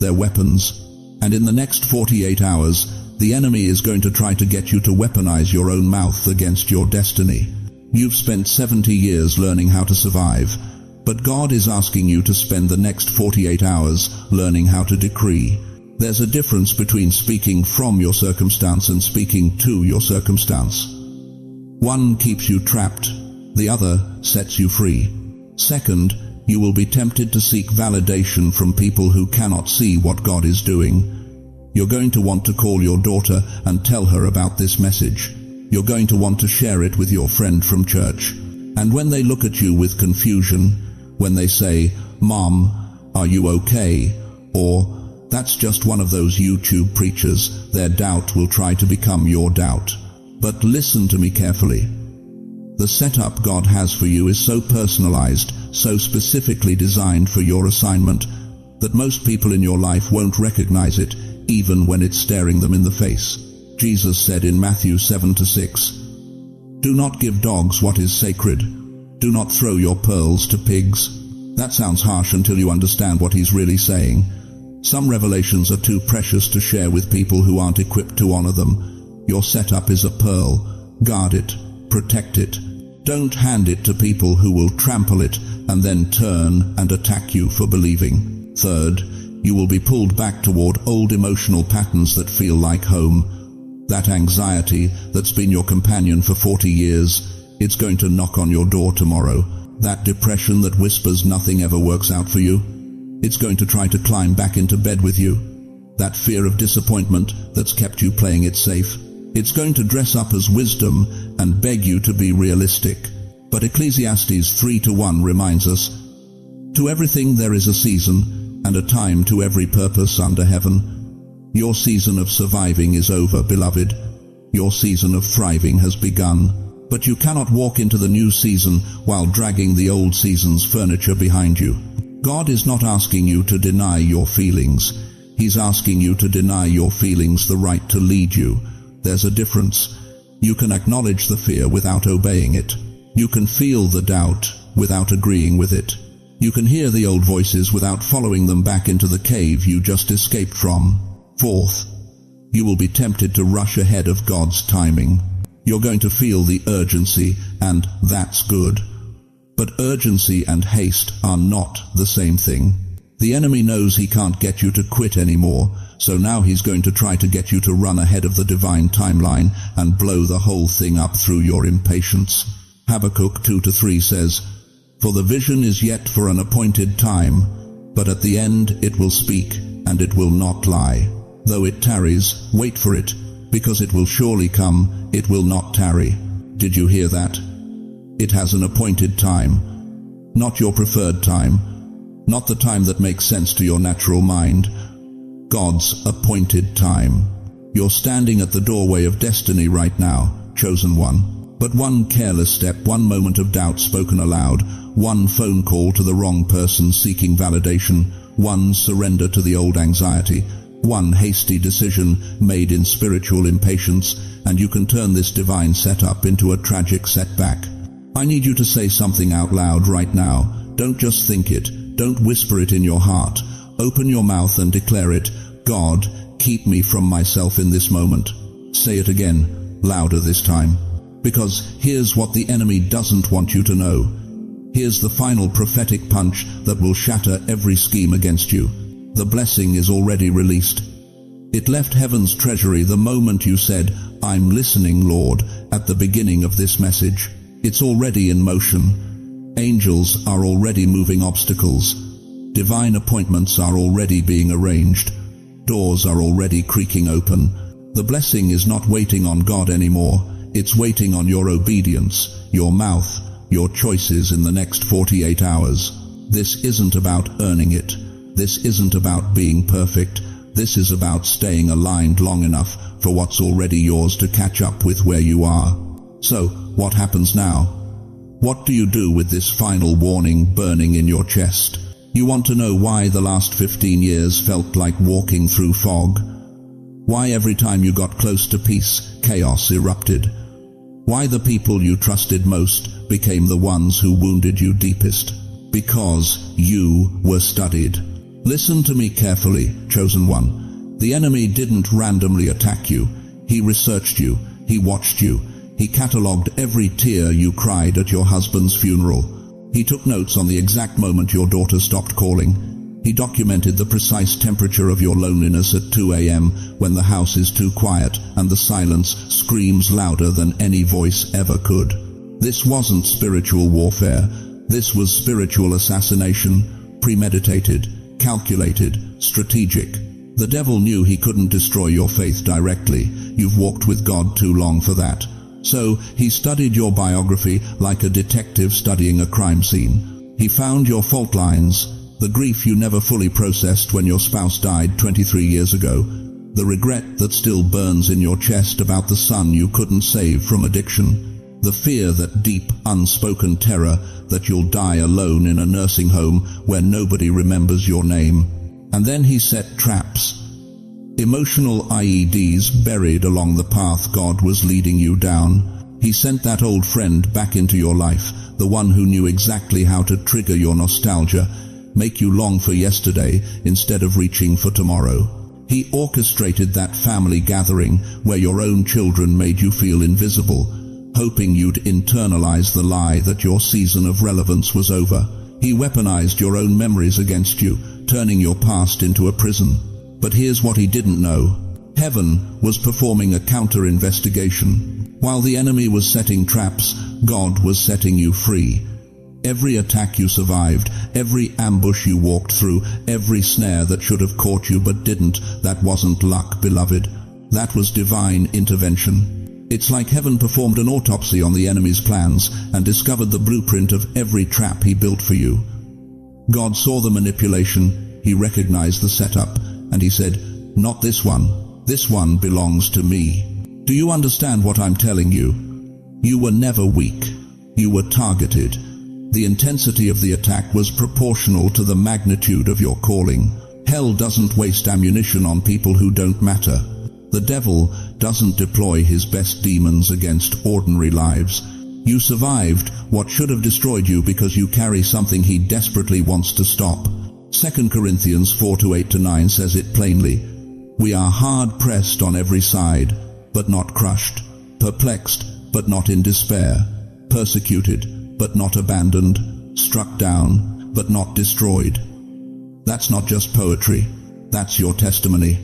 They're weapons. And in the next 48 hours, the enemy is going to try to get you to weaponize your own mouth against your destiny. You've spent 70 years learning how to survive, but God is asking you to spend the next 48 hours learning how to decree. There's a difference between speaking from your circumstance and speaking to your circumstance. One keeps you trapped, the other sets you free. Second, you will be tempted to seek validation from people who cannot see what God is doing. You're going to want to call your daughter and tell her about this message. You're going to want to share it with your friend from church. And when they look at you with confusion, when they say, "Mom, are you okay?" or "That's just one of those YouTube preachers," their doubt will try to become your doubt. But listen to me carefully. The setup God has for you is so personalized, so specifically designed for your assignment, that most people in your life won't recognize it, even when it's staring them in the face. Jesus said in Matthew 7-6, "Do not give dogs what is sacred. Do not throw your pearls to pigs." That sounds harsh until you understand what he's really saying. Some revelations are too precious to share with people who aren't equipped to honor them. Your setup is a pearl. Guard it. Protect it. Don't hand it to people who will trample it, and then turn and attack you for believing. Third, you will be pulled back toward old emotional patterns that feel like home. That anxiety that's been your companion for 40 years, it's going to knock on your door tomorrow. That depression that whispers nothing ever works out for you, it's going to try to climb back into bed with you. That fear of disappointment that's kept you playing it safe, it's going to dress up as wisdom and beg you to be realistic. But Ecclesiastes 3:1 reminds us, to everything there is a season, and a time to every purpose under heaven. Your season of surviving is over, beloved. Your season of thriving has begun. But you cannot walk into the new season while dragging the old season's furniture behind you. God is not asking you to deny your feelings. He's asking you to deny your feelings the right to lead you. There's a difference. You can acknowledge the fear without obeying it. You can feel the doubt without agreeing with it. You can hear the old voices without following them back into the cave you just escaped from. Fourth, you will be tempted to rush ahead of God's timing. You're going to feel the urgency, and that's good. But urgency and haste are not the same thing. The enemy knows he can't get you to quit anymore, so now he's going to try to get you to run ahead of the divine timeline and blow the whole thing up through your impatience. Habakkuk 2-3 says, "For the vision is yet for an appointed time, but at the end it will speak, and it will not lie. Though it tarries, wait for it, because it will surely come, it will not tarry." Did you hear that? It has an appointed time. Not your preferred time. Not the time that makes sense to your natural mind. God's appointed time. You're standing at the doorway of destiny right now, chosen one. But one careless step, one moment of doubt spoken aloud, one phone call to the wrong person seeking validation, one surrender to the old anxiety, one hasty decision made in spiritual impatience, and you can turn this divine setup into a tragic setback. I need you to say something out loud right now. Don't just think it. Don't whisper it in your heart. Open your mouth and declare it. God, keep me from myself in this moment. Say it again, louder this time. Because here's what the enemy doesn't want you to know. Here's the final prophetic punch that will shatter every scheme against you. The blessing is already released. It left heaven's treasury the moment you said, "I'm listening, Lord," at the beginning of this message. It's already in motion. Angels are already moving obstacles. Divine appointments are already being arranged. Doors are already creaking open. The blessing is not waiting on God anymore. It's waiting on your obedience, your mouth, your choices in the next 48 hours. This isn't about earning it. This isn't about being perfect. This is about staying aligned long enough for what's already yours to catch up with where you are. So, what happens now? What do you do with this final warning burning in your chest? You want to know why the last 15 years felt like walking through fog? Why every time you got close to peace, chaos erupted? Why the people you trusted most became the ones who wounded you deepest? Because you were studied. Listen to me carefully, chosen one. The enemy didn't randomly attack you. He researched you. He watched you. He catalogued every tear you cried at your husband's funeral. He took notes on the exact moment your daughter stopped calling. He documented the precise temperature of your loneliness at 2 a.m. when the house is too quiet and the silence screams louder than any voice ever could. This wasn't spiritual warfare. This was spiritual assassination, premeditated, calculated, strategic. The devil knew he couldn't destroy your faith directly. You've walked with God too long for that. So he studied your biography like a detective studying a crime scene. He found your fault lines, the grief you never fully processed when your spouse died 23 years ago, the regret that still burns in your chest about the son you couldn't save from addiction, the fear, that deep, unspoken terror that you'll die alone in a nursing home where nobody remembers your name. And then he set traps. Emotional IEDs buried along the path God was leading you down. He sent that old friend back into your life, the one who knew exactly how to trigger your nostalgia, make you long for yesterday instead of reaching for tomorrow. He orchestrated that family gathering where your own children made you feel invisible, hoping you'd internalize the lie that your season of relevance was over. He weaponized your own memories against you, turning your past into a prison. But here's what he didn't know. Heaven was performing a counter-investigation. While the enemy was setting traps, God was setting you free. Every attack you survived, every ambush you walked through, every snare that should have caught you but didn't, that wasn't luck, beloved. That was divine intervention. It's like heaven performed an autopsy on the enemy's plans and discovered the blueprint of every trap he built for you. God saw the manipulation, he recognized the setup, and he said, "Not this one. This one belongs to me." Do you understand what I'm telling you? You were never weak. You were targeted. The intensity of the attack was proportional to the magnitude of your calling. Hell doesn't waste ammunition on people who don't matter. The devil doesn't deploy his best demons against ordinary lives. You survived what should have destroyed you because you carry something he desperately wants to stop. 2 Corinthians 4:8-9 says it plainly. We are hard-pressed on every side, but not crushed, perplexed, but not in despair, persecuted, but not abandoned, struck down, but not destroyed. That's not just poetry, that's your testimony.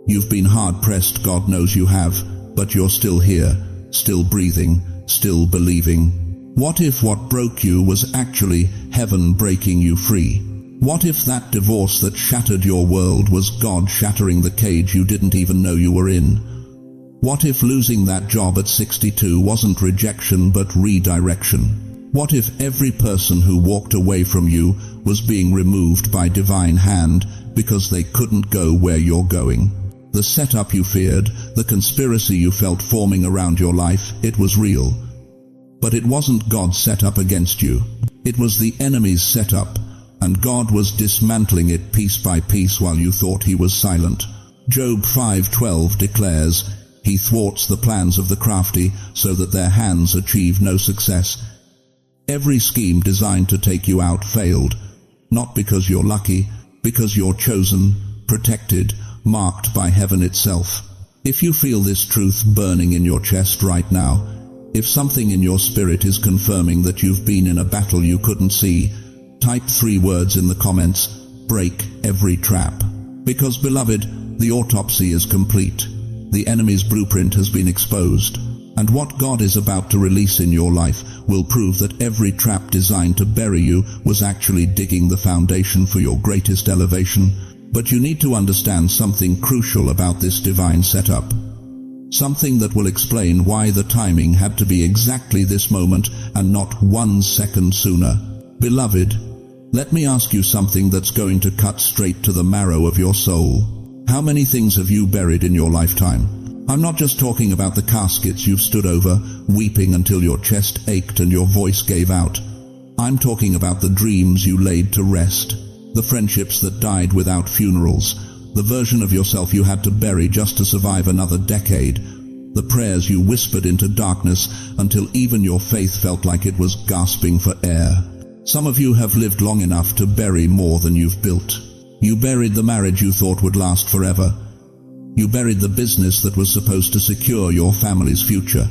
You've been hard-pressed, God knows you have, but you're still here, still breathing, still believing. What if what broke you was actually heaven breaking you free? What if that divorce that shattered your world was God shattering the cage you didn't even know you were in? What if losing that job at 62 wasn't rejection but redirection? What if every person who walked away from you was being removed by divine hand because they couldn't go where you're going? The setup you feared, the conspiracy you felt forming around your life, it was real. But it wasn't God's setup against you. It was the enemy's setup, and God was dismantling it piece by piece while you thought he was silent. Job 5:12 declares, "He thwarts the plans of the crafty so that their hands achieve no success." Every scheme designed to take you out failed, not because you're lucky, because you're chosen, protected, marked by heaven itself. If you feel this truth burning in your chest right now, if something in your spirit is confirming that you've been in a battle you couldn't see, type 3 words in the comments: break every trap. Because, beloved, the autopsy is complete. The enemy's blueprint has been exposed. And what God is about to release in your life will prove that every trap designed to bury you was actually digging the foundation for your greatest elevation. But you need to understand something crucial about this divine setup. Something that will explain why the timing had to be exactly this moment and not 1 second sooner. Beloved, let me ask you something that's going to cut straight to the marrow of your soul. How many things have you buried in your lifetime? I'm not just talking about the caskets you've stood over, weeping until your chest ached and your voice gave out. I'm talking about the dreams you laid to rest, the friendships that died without funerals, the version of yourself you had to bury just to survive another decade, the prayers you whispered into darkness until even your faith felt like it was gasping for air. Some of you have lived long enough to bury more than you've built. You buried the marriage you thought would last forever. You buried the business that was supposed to secure your family's future.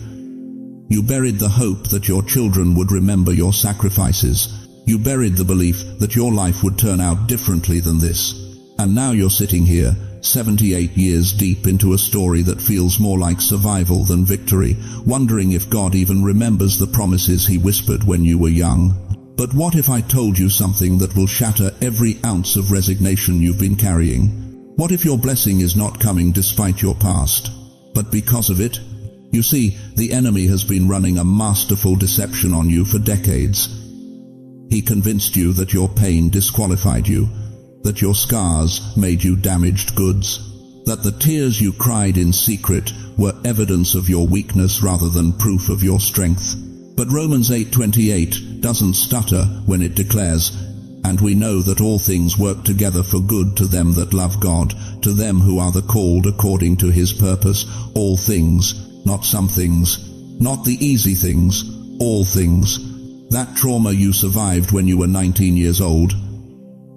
You buried the hope that your children would remember your sacrifices. You buried the belief that your life would turn out differently than this. And now you're sitting here, 78 years deep into a story that feels more like survival than victory, wondering if God even remembers the promises he whispered when you were young. But what if I told you something that will shatter every ounce of resignation you've been carrying? What if your blessing is not coming despite your past, but because of it? You see, the enemy has been running a masterful deception on you for decades. He convinced you that your pain disqualified you, that your scars made you damaged goods, that the tears you cried in secret were evidence of your weakness rather than proof of your strength. But Romans 8:28 doesn't stutter when it declares, "And we know that all things work together for good to them that love God, to them who are the called according to his purpose." All things, not some things, not the easy things, all things. That trauma you survived when you were 19 years old,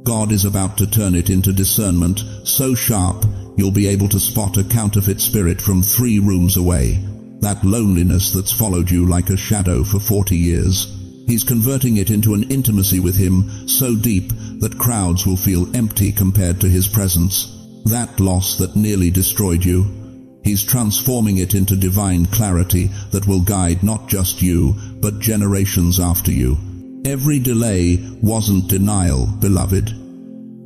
God is about to turn it into discernment so sharp you'll be able to spot a counterfeit spirit from 3 rooms away. That loneliness that's followed you like a shadow for 40 years. He's converting it into an intimacy with Him so deep that crowds will feel empty compared to His presence. That loss that nearly destroyed you, He's transforming it into divine clarity that will guide not just you, but generations after you. Every delay wasn't denial, beloved.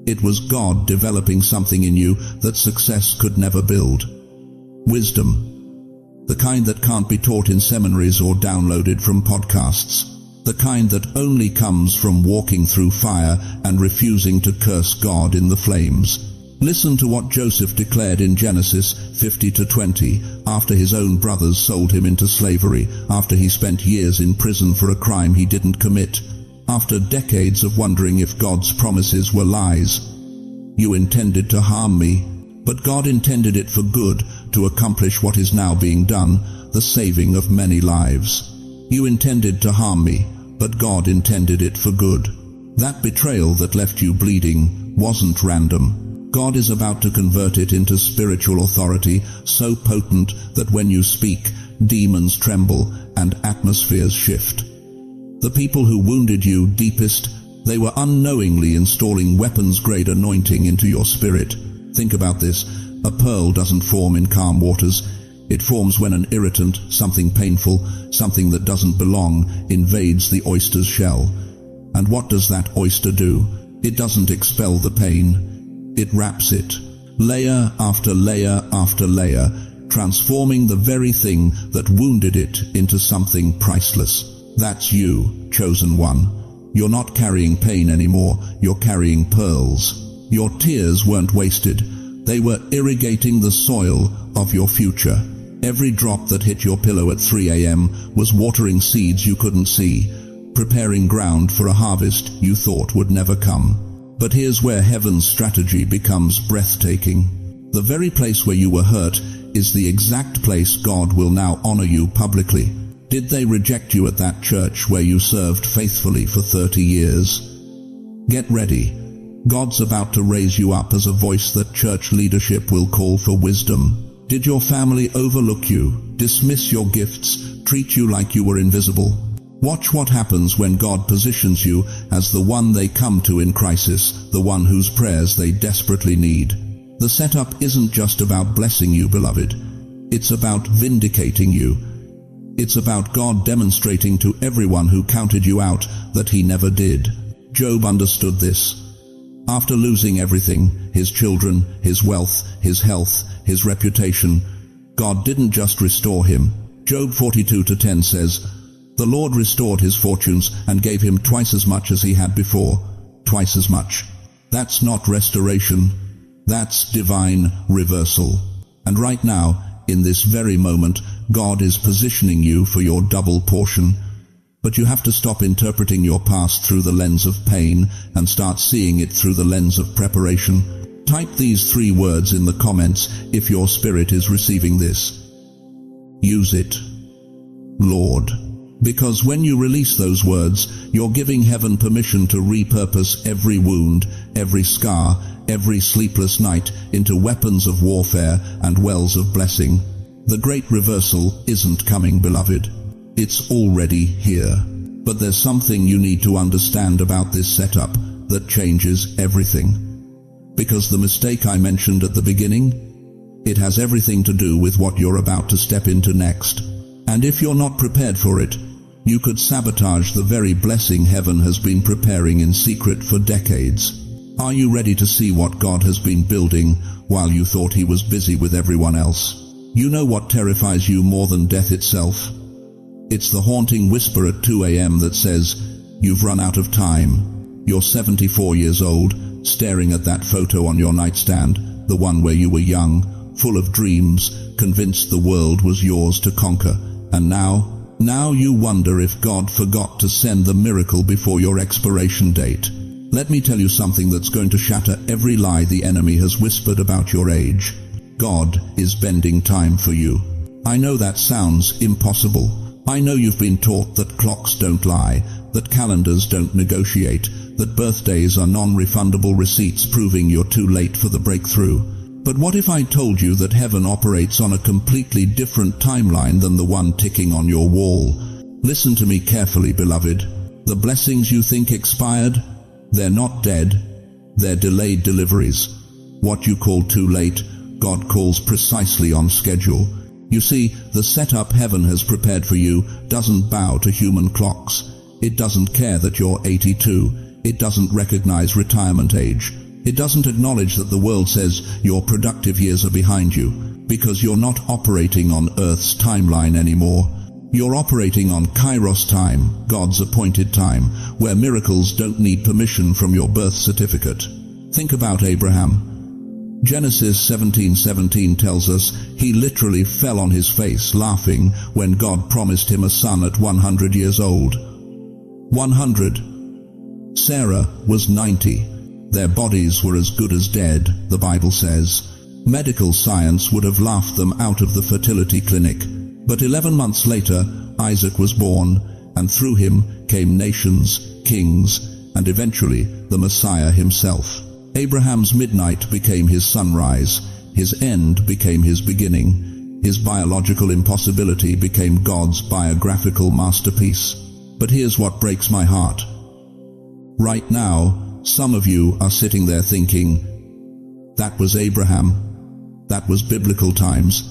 It was God developing something in you that success could never build. Wisdom. The kind that can't be taught in seminaries or downloaded from podcasts. The kind that only comes from walking through fire and refusing to curse God in the flames. Listen to what Joseph declared in Genesis 50-20, after his own brothers sold him into slavery, after he spent years in prison for a crime he didn't commit, after decades of wondering if God's promises were lies. You intended to harm me, but God intended it for good, to accomplish what is now being done, the saving of many lives. You intended to harm me, but God intended it for good. That betrayal that left you bleeding wasn't random. God is about to convert it into spiritual authority so potent that when you speak, demons tremble and atmospheres shift. The people who wounded you deepest, they were unknowingly installing weapons-grade anointing into your spirit. Think about this. A pearl doesn't form in calm waters. It forms when an irritant, something painful, something that doesn't belong, invades the oyster's shell. And what does that oyster do? It doesn't expel the pain. It wraps it, layer after layer after layer, transforming the very thing that wounded it into something priceless. That's you, chosen one. You're not carrying pain anymore, you're carrying pearls. Your tears weren't wasted. They were irrigating the soil of your future. Every drop that hit your pillow at 3 a.m. was watering seeds you couldn't see, preparing ground for a harvest you thought would never come. But here's where heaven's strategy becomes breathtaking. The very place where you were hurt is the exact place God will now honor you publicly. Did they reject you at that church where you served faithfully for 30 years? Get ready. God's about to raise you up as a voice that church leadership will call for wisdom. Did your family overlook you, dismiss your gifts, treat you like you were invisible? Watch what happens when God positions you as the one they come to in crisis, the one whose prayers they desperately need. The setup isn't just about blessing you, beloved. It's about vindicating you. It's about God demonstrating to everyone who counted you out that He never did. Job understood this. After losing everything, his children, his wealth, his health, his reputation, God didn't just restore him. Job 42:10 says, "The Lord restored his fortunes and gave him twice as much as he had before." Twice as much. That's not restoration. That's divine reversal. And right now, in this very moment, God is positioning you for your double portion. But you have to stop interpreting your past through the lens of pain and start seeing it through the lens of preparation. Type these 3 words in the comments if your spirit is receiving this. Use it. Lord. Because when you release those words, you're giving heaven permission to repurpose every wound, every scar, every sleepless night into weapons of warfare and wells of blessing. The great reversal isn't coming, beloved. It's already here. But there's something you need to understand about this setup that changes everything. Because the mistake I mentioned at the beginning, it has everything to do with what you're about to step into next. And if you're not prepared for it, you could sabotage the very blessing heaven has been preparing in secret for decades. Are you ready to see what God has been building while you thought He was busy with everyone else? You know what terrifies you more than death itself? It's the haunting whisper at 2 a.m. that says, "You've run out of time." You're 74 years old, staring at that photo on your nightstand, the one where you were young, full of dreams, convinced the world was yours to conquer. And now you wonder if God forgot to send the miracle before your expiration date. Let me tell you something that's going to shatter every lie the enemy has whispered about your age. God is bending time for you. I know that sounds impossible. I know you've been taught that clocks don't lie, that calendars don't negotiate, that birthdays are non-refundable receipts proving you're too late for the breakthrough. But what if I told you that heaven operates on a completely different timeline than the one ticking on your wall? Listen to me carefully, beloved. The blessings you think expired, they're not dead, they're delayed deliveries. What you call too late, God calls precisely on schedule. You see, the setup heaven has prepared for you doesn't bow to human clocks. It doesn't care that you're 82. It doesn't recognize retirement age. It doesn't acknowledge that the world says your productive years are behind you, because you're not operating on Earth's timeline anymore. You're operating on Kairos time, God's appointed time, where miracles don't need permission from your birth certificate. Think about Abraham. Genesis 17:17 tells us he literally fell on his face laughing when God promised him a son at 100 years old. 100. Sarah was 90. Their bodies were as good as dead, the Bible says. Medical science would have laughed them out of the fertility clinic. But 11 months later, Isaac was born, and through him came nations, kings, and eventually the Messiah himself. Abraham's midnight became his sunrise. His end became his beginning. His biological impossibility became God's biographical masterpiece. But here's what breaks my heart. Right now, some of you are sitting there thinking, that was Abraham. That was biblical times.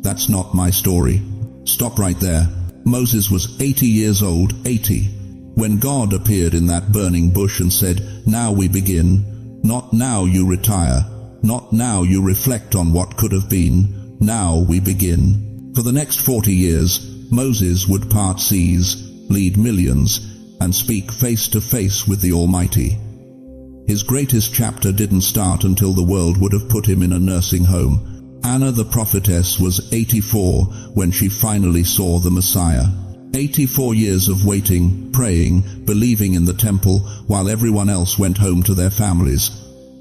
That's not my story. Stop right there. Moses was 80 years old, 80, when God appeared in that burning bush and said, now we begin. Not now you retire. Not now you reflect on what could have been. Now we begin. For the next 40 years, Moses would part seas, lead millions, and speak face to face with the Almighty. His greatest chapter didn't start until the world would have put him in a nursing home. Anna the prophetess was 84 when she finally saw the Messiah. 84 years of waiting, praying, believing in the temple, while everyone else went home to their families.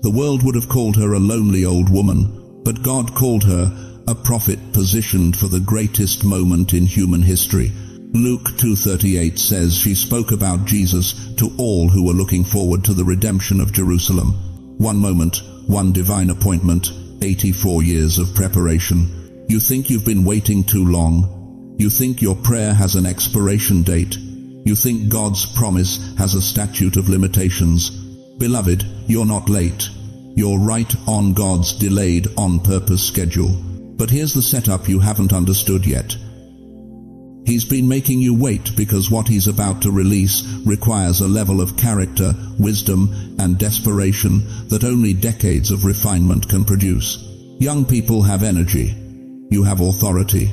The world would have called her a lonely old woman, but God called her a prophet positioned for the greatest moment in human history. Luke 2:38 says she spoke about Jesus to all who were looking forward to the redemption of Jerusalem. One moment, one divine appointment, 84 years of preparation. You think you've been waiting too long. You think your prayer has an expiration date. You think God's promise has a statute of limitations. Beloved, you're not late. You're right on God's delayed on-purpose schedule. But here's the setup you haven't understood yet. He's been making you wait because what he's about to release requires a level of character, wisdom, and desperation that only decades of refinement can produce. Young people have energy. You have authority.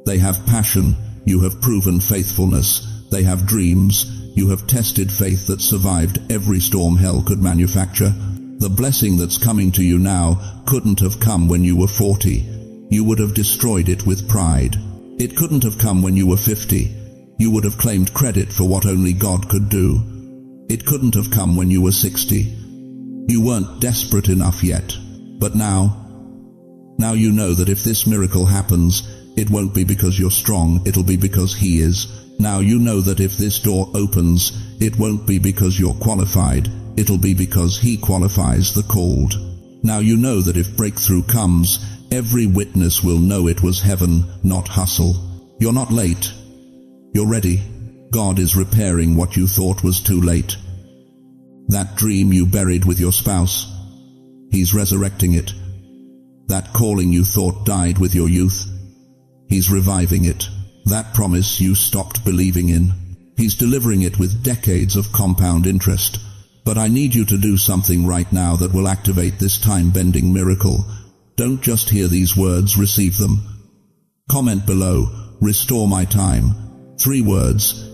They have passion. You have proven faithfulness. They have dreams. You have tested faith that survived every storm hell could manufacture. The blessing that's coming to you now couldn't have come when you were 40. You would have destroyed it with pride. It couldn't have come when you were 50. You would have claimed credit for what only God could do. It couldn't have come when you were 60. You weren't desperate enough yet. But now you know that if this miracle happens, it won't be because you're strong, it'll be because He is. Now you know that if this door opens, it won't be because you're qualified, it'll be because He qualifies the called. Now you know that if breakthrough comes, every witness will know it was heaven, not hustle. You're not late. You're ready. God is repairing what you thought was too late. That dream you buried with your spouse, He's resurrecting it. That calling you thought died with your youth, He's reviving it. That promise you stopped believing in, He's delivering it with decades of compound interest. But I need you to do something right now that will activate this time-bending miracle. Don't just hear these words, receive them. Comment below, restore my time. 3 words,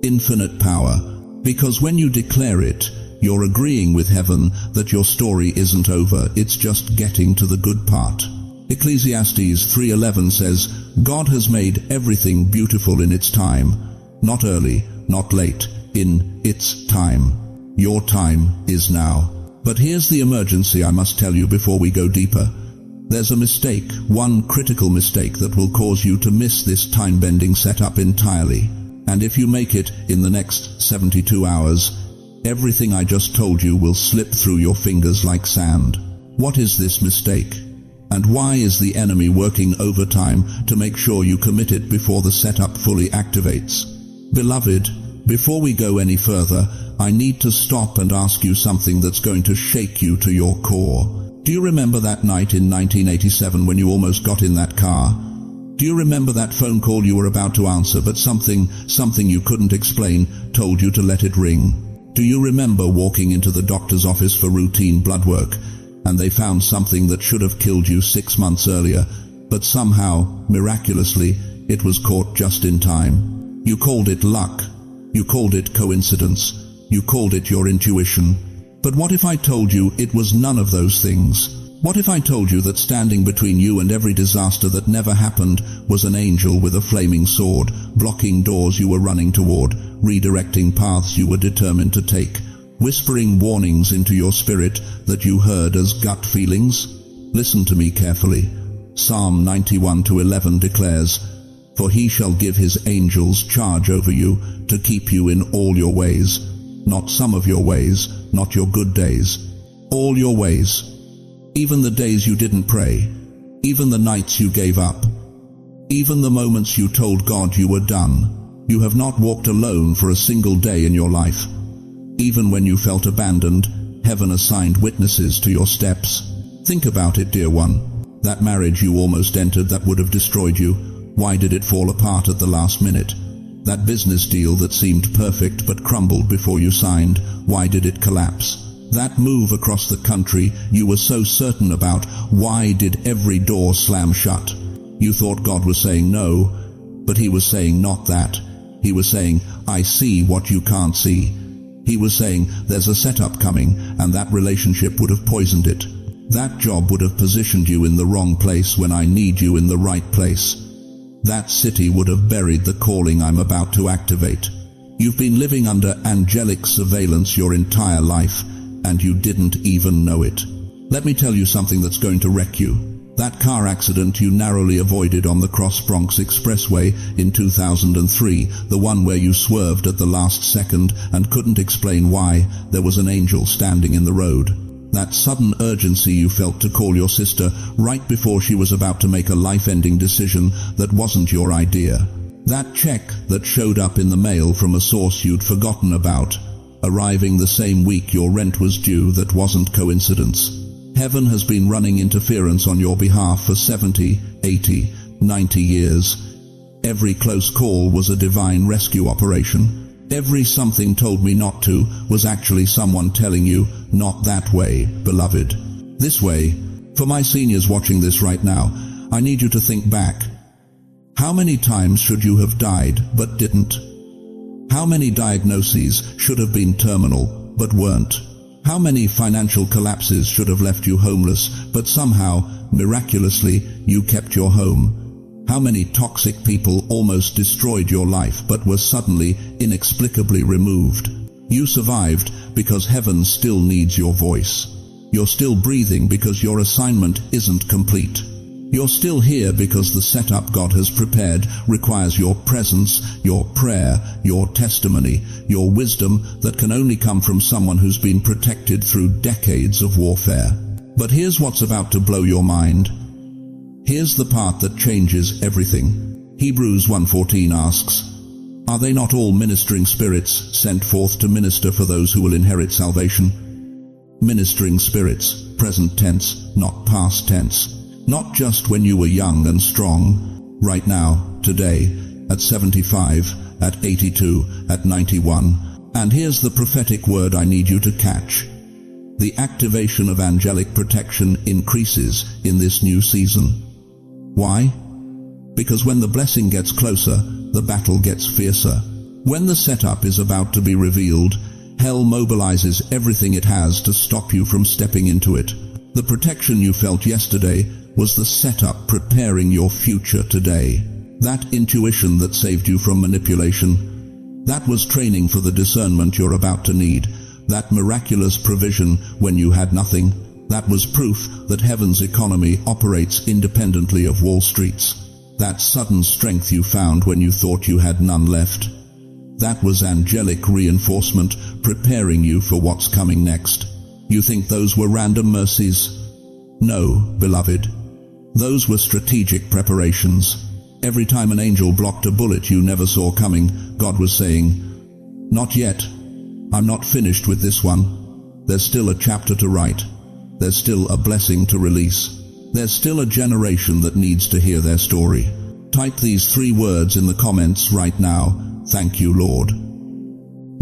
infinite power. Because when you declare it, you're agreeing with heaven that your story isn't over, it's just getting to the good part. Ecclesiastes 3:11 says, God has made everything beautiful in its time. Not early, not late, in its time. Your time is now. But here's the emergency I must tell you before we go deeper. There's a mistake, one critical mistake that will cause you to miss this time-bending setup entirely. And if you make it in the next 72 hours, everything I just told you will slip through your fingers like sand. What is this mistake? And why is the enemy working overtime to make sure you commit it before the setup fully activates? Beloved, Before we go any further, I need to stop and ask you something that's going to shake you to your core. Do you remember that night in 1987 when you almost got in that car? Do you remember that phone call you were about to answer, but something you couldn't explain told you to let it ring? Do you remember walking into the doctor's office for routine blood work, and they found something that should have killed you 6 months earlier, but somehow, miraculously, it was caught just in time? You called it luck. You called it coincidence. You called it your intuition. But what if I told you it was none of those things? What if I told you that standing between you and every disaster that never happened was an angel with a flaming sword, blocking doors you were running toward, redirecting paths you were determined to take, whispering warnings into your spirit that you heard as gut feelings? Listen to me carefully. Psalm 91:11 declares, "For he shall give his angels charge over you to keep you in all your ways." Not some of your ways, not your good days. All your ways. Even the days you didn't pray. Even the nights you gave up. Even the moments you told God you were done. You have not walked alone for a single day in your life. Even when you felt abandoned, heaven assigned witnesses to your steps. Think about it, dear one. That marriage you almost entered that would have destroyed you, why did it fall apart at the last minute? That business deal that seemed perfect but crumbled before you signed, why did it collapse? That move across the country you were so certain about, why did every door slam shut? You thought God was saying no, but he was saying not that. He was saying, I see what you can't see. He was saying, there's a setup coming, and that relationship would have poisoned it. That job would have positioned you in the wrong place when I need you in the right place. That city would have buried the calling I'm about to activate. You've been living under angelic surveillance your entire life, and you didn't even know it. Let me tell you something that's going to wreck you. That car accident you narrowly avoided on the Cross Bronx Expressway in 2003, the one where you swerved at the last second and couldn't explain why, there was an angel standing in the road. That sudden urgency you felt to call your sister right before she was about to make a life-ending decision that wasn't your idea. That check that showed up in the mail from a source you'd forgotten about, arriving the same week your rent was due, that wasn't coincidence. Heaven has been running interference on your behalf for 70, 80, 90 years. Every close call was a divine rescue operation. Every something told me not to was actually someone telling you, not that way, beloved. This way. For my seniors watching this right now, I need you to think back. How many times should you have died but didn't? How many diagnoses should have been terminal but weren't? How many financial collapses should have left you homeless, but somehow, miraculously, you kept your home? How many toxic people almost destroyed your life but were suddenly, inexplicably removed? You survived because heaven still needs your voice. You're still breathing because your assignment isn't complete. You're still here because the setup God has prepared requires your presence, your prayer, your testimony, your wisdom that can only come from someone who's been protected through decades of warfare. But here's what's about to blow your mind. Here's the part that changes everything. Hebrews 1:14 asks, "Are they not all ministering spirits sent forth to minister for those who will inherit salvation?" Ministering spirits, present tense, not past tense. Not just when you were young and strong. Right now, today, at 75, at 82, at 91. And here's the prophetic word I need you to catch. The activation of angelic protection increases in this new season. Why? Because when the blessing gets closer, the battle gets fiercer. When the setup is about to be revealed, hell mobilizes everything it has to stop you from stepping into it. The protection you felt yesterday was the setup preparing your future today. That intuition that saved you from manipulation, that was training for the discernment you're about to need. That miraculous provision when you had nothing, that was proof that heaven's economy operates independently of Wall Street's. That sudden strength you found when you thought you had none left, that was angelic reinforcement preparing you for what's coming next. You think those were random mercies? No, beloved. Those were strategic preparations. Every time an angel blocked a bullet you never saw coming, God was saying, Not yet. I'm not finished with this one. There's still a chapter to write. There's still a blessing to release. There's still a generation that needs to hear their story. Type these 3 words in the comments right now. Thank you, Lord.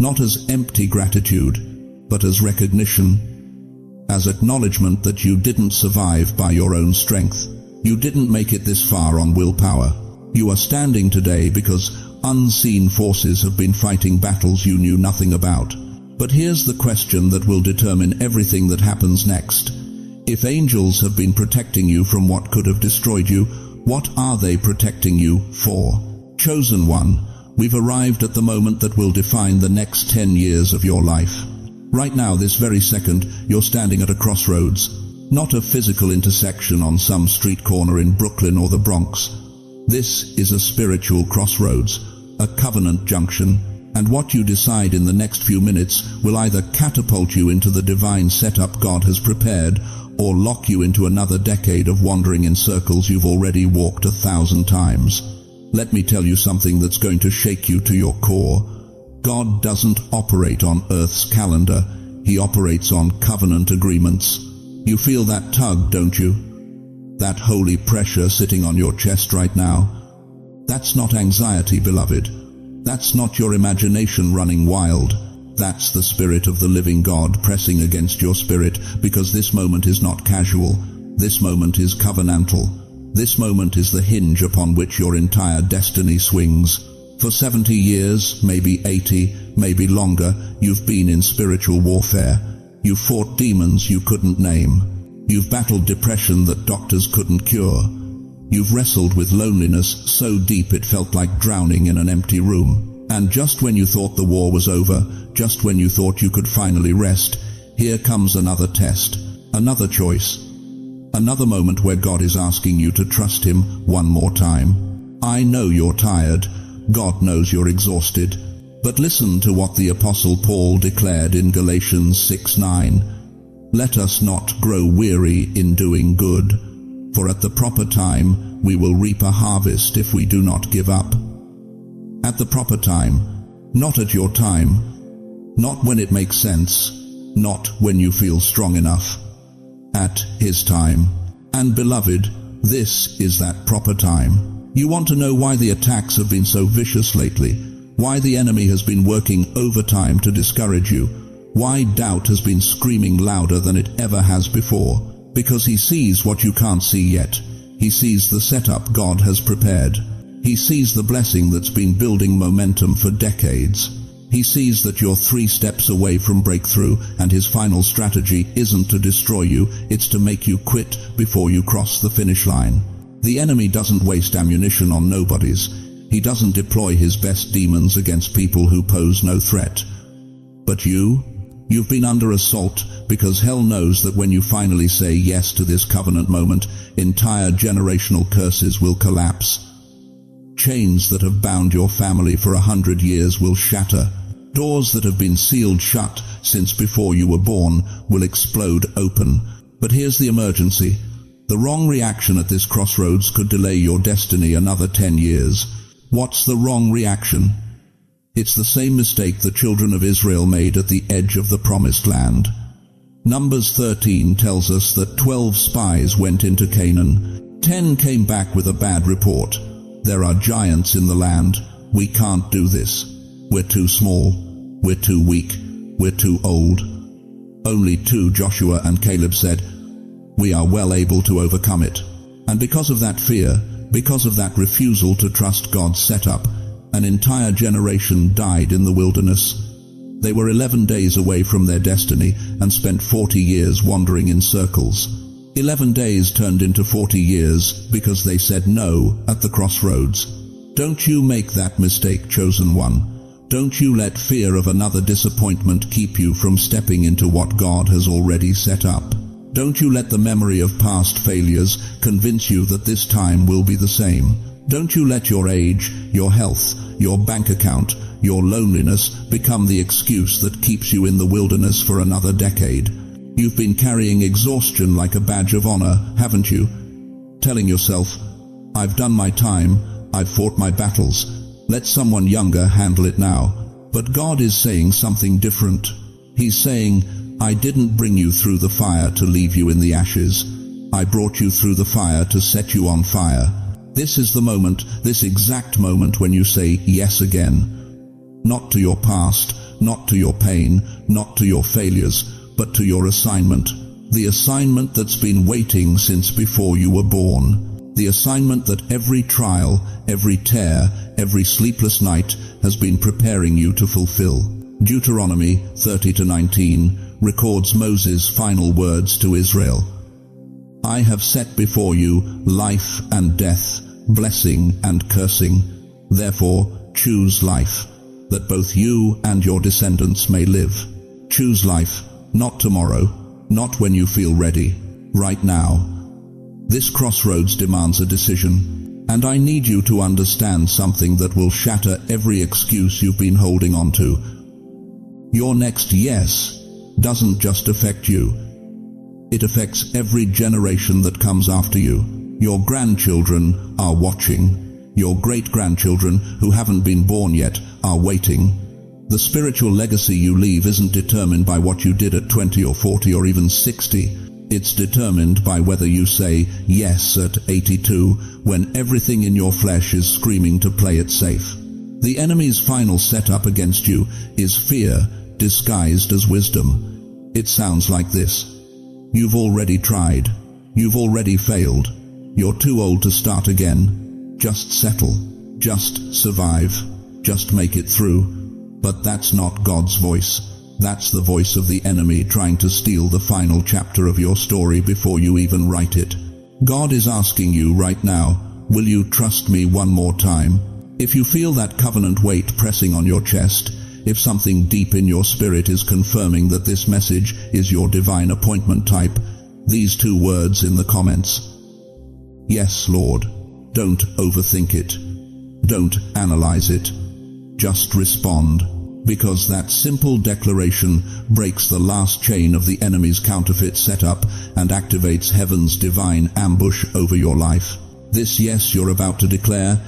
Not as empty gratitude, but as recognition, as acknowledgement that you didn't survive by your own strength. You didn't make it this far on willpower. You are standing today because unseen forces have been fighting battles you knew nothing about. But here's the question that will determine everything that happens next. If angels have been protecting you from what could have destroyed you, what are they protecting you for? Chosen one, we've arrived at the moment that will define the next 10 years of your life. Right now, this very second, you're standing at a crossroads. Not a physical intersection on some street corner in Brooklyn or the Bronx. This is a spiritual crossroads, a covenant junction, and what you decide in the next few minutes will either catapult you into the divine setup God has prepared or lock you into another decade of wandering in circles you've already walked 1,000 times. Let me tell you something that's going to shake you to your core. God doesn't operate on Earth's calendar. He operates on covenant agreements. You feel that tug, don't you? That holy pressure sitting on your chest right now? That's not anxiety, beloved. That's not your imagination running wild. That's the Spirit of the living God pressing against your spirit, because this moment is not casual. This moment is covenantal. This moment is the hinge upon which your entire destiny swings. For 70 years, maybe 80, maybe longer, you've been in spiritual warfare. You've fought demons you couldn't name. You've battled depression that doctors couldn't cure. You've wrestled with loneliness so deep it felt like drowning in an empty room. And just when you thought the war was over, just when you thought you could finally rest, here comes another test, another choice, another moment where God is asking you to trust Him one more time. I know you're tired. God knows you're exhausted. But listen to what the Apostle Paul declared in Galatians 6:9. Let us not grow weary in doing good, for at the proper time we will reap a harvest if we do not give up. At the proper time, not at your time, not when it makes sense, not when you feel strong enough. At His time. And beloved, this is that proper time. You want to know why the attacks have been so vicious lately? Why the enemy has been working overtime to discourage you? Why doubt has been screaming louder than it ever has before? Because he sees what you can't see yet. He sees the setup God has prepared. He sees the blessing that's been building momentum for decades. He sees that you're 3 steps away from breakthrough, and his final strategy isn't to destroy you, it's to make you quit before you cross the finish line. The enemy doesn't waste ammunition on nobodies. He doesn't deploy his best demons against people who pose no threat. But you've been under assault, because hell knows that when you finally say yes to this covenant moment, entire generational curses will collapse. Chains that have bound your family for 100 years will shatter. Doors that have been sealed shut since before you were born will explode open. But here's the emergency. The wrong reaction at this crossroads could delay your destiny another 10 years. What's the wrong reaction? It's the same mistake the children of Israel made at the edge of the promised land. Numbers 13 tells us that 12 spies went into Canaan. 10 came back with a bad report. There are giants in the land. We can't do this. We're too small. We're too weak. We're too old. Only 2, Joshua and Caleb, said, we are well able to overcome it. And because of that fear, because of that refusal to trust God's setup, an entire generation died in the wilderness. They were 11 days away from their destiny and spent 40 years wandering in circles. 11 days turned into 40 years because they said no at the crossroads. Don't you make that mistake, chosen one. Don't you let fear of another disappointment keep you from stepping into what God has already set up. Don't you let the memory of past failures convince you that this time will be the same. Don't you let your age, your health, your bank account, your loneliness become the excuse that keeps you in the wilderness for another decade. You've been carrying exhaustion like a badge of honor, haven't you? Telling yourself, I've done my time, I've fought my battles, let someone younger handle it now. But God is saying something different. He's saying, I didn't bring you through the fire to leave you in the ashes. I brought you through the fire to set you on fire. This is the moment, this exact moment when you say yes again. Not to your past, not to your pain, not to your failures, but to your assignment. The assignment that's been waiting since before you were born. The assignment that every trial, every tear, every sleepless night has been preparing you to fulfill. Deuteronomy 30-19 records Moses' final words to Israel. I have set before you life and death, blessing and cursing. Therefore, choose life, that both you and your descendants may live. Choose life, not tomorrow, not when you feel ready, right now. This crossroads demands a decision, and I need you to understand something that will shatter every excuse you've been holding on to. Your next yes doesn't just affect you. It affects every generation that comes after you. Your grandchildren are watching. Your great-grandchildren who haven't been born yet are waiting. The spiritual legacy you leave isn't determined by what you did at 20 or 40 or even 60. It's determined by whether you say yes at 82 when everything in your flesh is screaming to play it safe. The enemy's final setup against you is fear disguised as wisdom. It sounds like this. You've already tried. You've already failed. You're too old to start again. Just settle. Just survive. Just make it through. But that's not God's voice. That's the voice of the enemy trying to steal the final chapter of your story before you even write it. God is asking you right now, will you trust me one more time? If you feel that covenant weight pressing on your chest, if something deep in your spirit is confirming that this message is your divine appointment, type these 2 words in the comments. Yes, Lord. Don't overthink it. Don't analyze it. Just respond. Because that simple declaration breaks the last chain of the enemy's counterfeit setup and activates heaven's divine ambush over your life. This yes you're about to declare,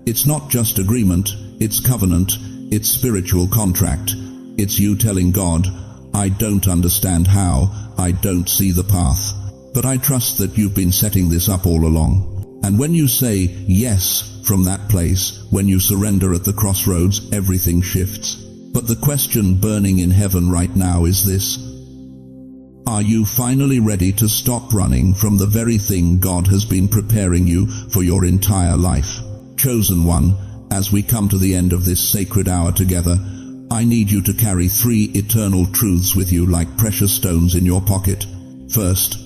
it's not just agreement, it's covenant, it's spiritual contract. It's you telling God, I don't understand how, I don't see the path, but I trust that you've been setting this up all along. And when you say yes from that place, when you surrender at the crossroads, everything shifts. But the question burning in heaven right now is this. Are you finally ready to stop running from the very thing God has been preparing you for your entire life? Chosen one, as we come to the end of this sacred hour together, I need you to carry 3 eternal truths with you like precious stones in your pocket. First,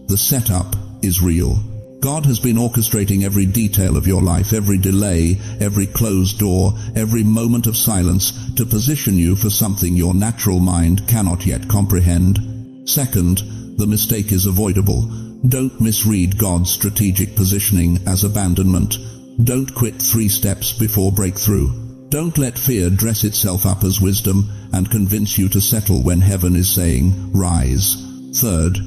the setup is real. God has been orchestrating every detail of your life, every delay, every closed door, every moment of silence to position you for something your natural mind cannot yet comprehend. Second, the mistake is avoidable. Don't misread God's strategic positioning as abandonment. Don't quit 3 steps before breakthrough. Don't let fear dress itself up as wisdom and convince you to settle when heaven is saying, rise. Third,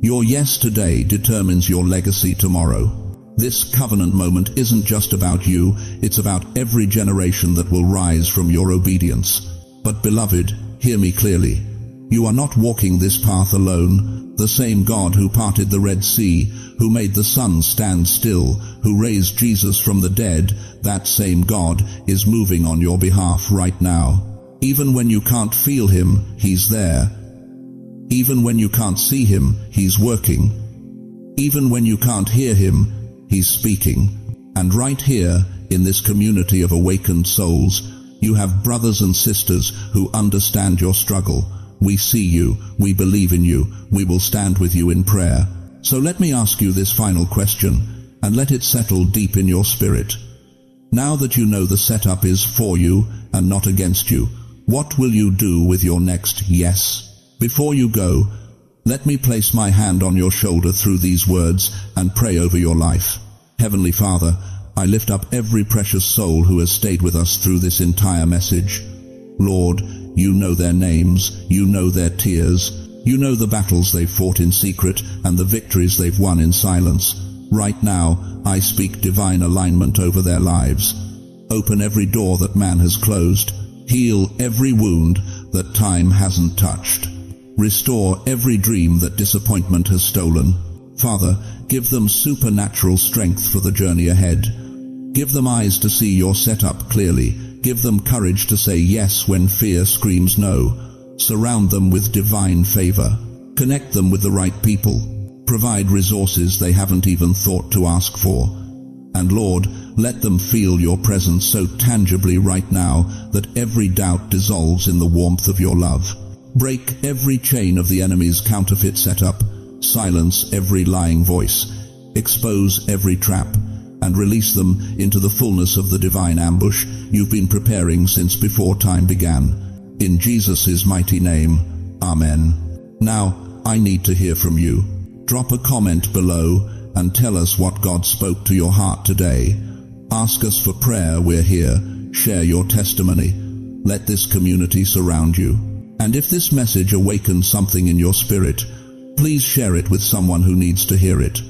your yes today determines your legacy tomorrow. This covenant moment isn't just about you, it's about every generation that will rise from your obedience. But beloved, hear me clearly. You are not walking this path alone. The same God who parted the Red Sea, who made the sun stand still, who raised Jesus from the dead, that same God is moving on your behalf right now. Even when you can't feel Him, He's there. Even when you can't see Him, He's working. Even when you can't hear Him, He's speaking. And right here, in this community of awakened souls, you have brothers and sisters who understand your struggle. We see you, we believe in you, we will stand with you in prayer. So let me ask you this final question, and let it settle deep in your spirit. Now that you know the setup is for you and not against you, what will you do with your next yes? Before you go, let me place my hand on your shoulder through these words and pray over your life. Heavenly Father, I lift up every precious soul who has stayed with us through this entire message. Lord, you know their names, you know their tears, you know the battles they've fought in secret and the victories they've won in silence. Right now, I speak divine alignment over their lives. Open every door that man has closed. Heal every wound that time hasn't touched. Restore every dream that disappointment has stolen. Father, give them supernatural strength for the journey ahead. Give them eyes to see your setup clearly. Give them courage to say yes when fear screams no. Surround them with divine favor. Connect them with the right people. Provide resources they haven't even thought to ask for. And Lord, let them feel your presence so tangibly right now that every doubt dissolves in the warmth of your love. Break every chain of the enemy's counterfeit setup. Silence every lying voice. Expose every trap. And release them into the fullness of the divine ambush you've been preparing since before time began. In Jesus' mighty name, Amen. Now, I need to hear from you. Drop a comment below and tell us what God spoke to your heart today. Ask us for prayer, we're here. Share your testimony. Let this community surround you. And if this message awakens something in your spirit, please share it with someone who needs to hear it.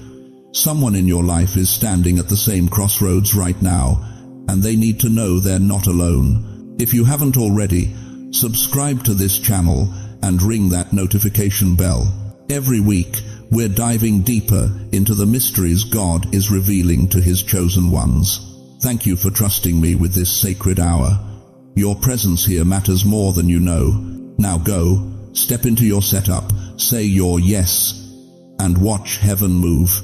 Someone in your life is standing at the same crossroads right now, and they need to know they're not alone. If you haven't already, subscribe to this channel and ring that notification bell. Every week, we're diving deeper into the mysteries God is revealing to His chosen ones. Thank you for trusting me with this sacred hour. Your presence here matters more than you know. Now go, step into your setup, say your yes, and watch heaven move.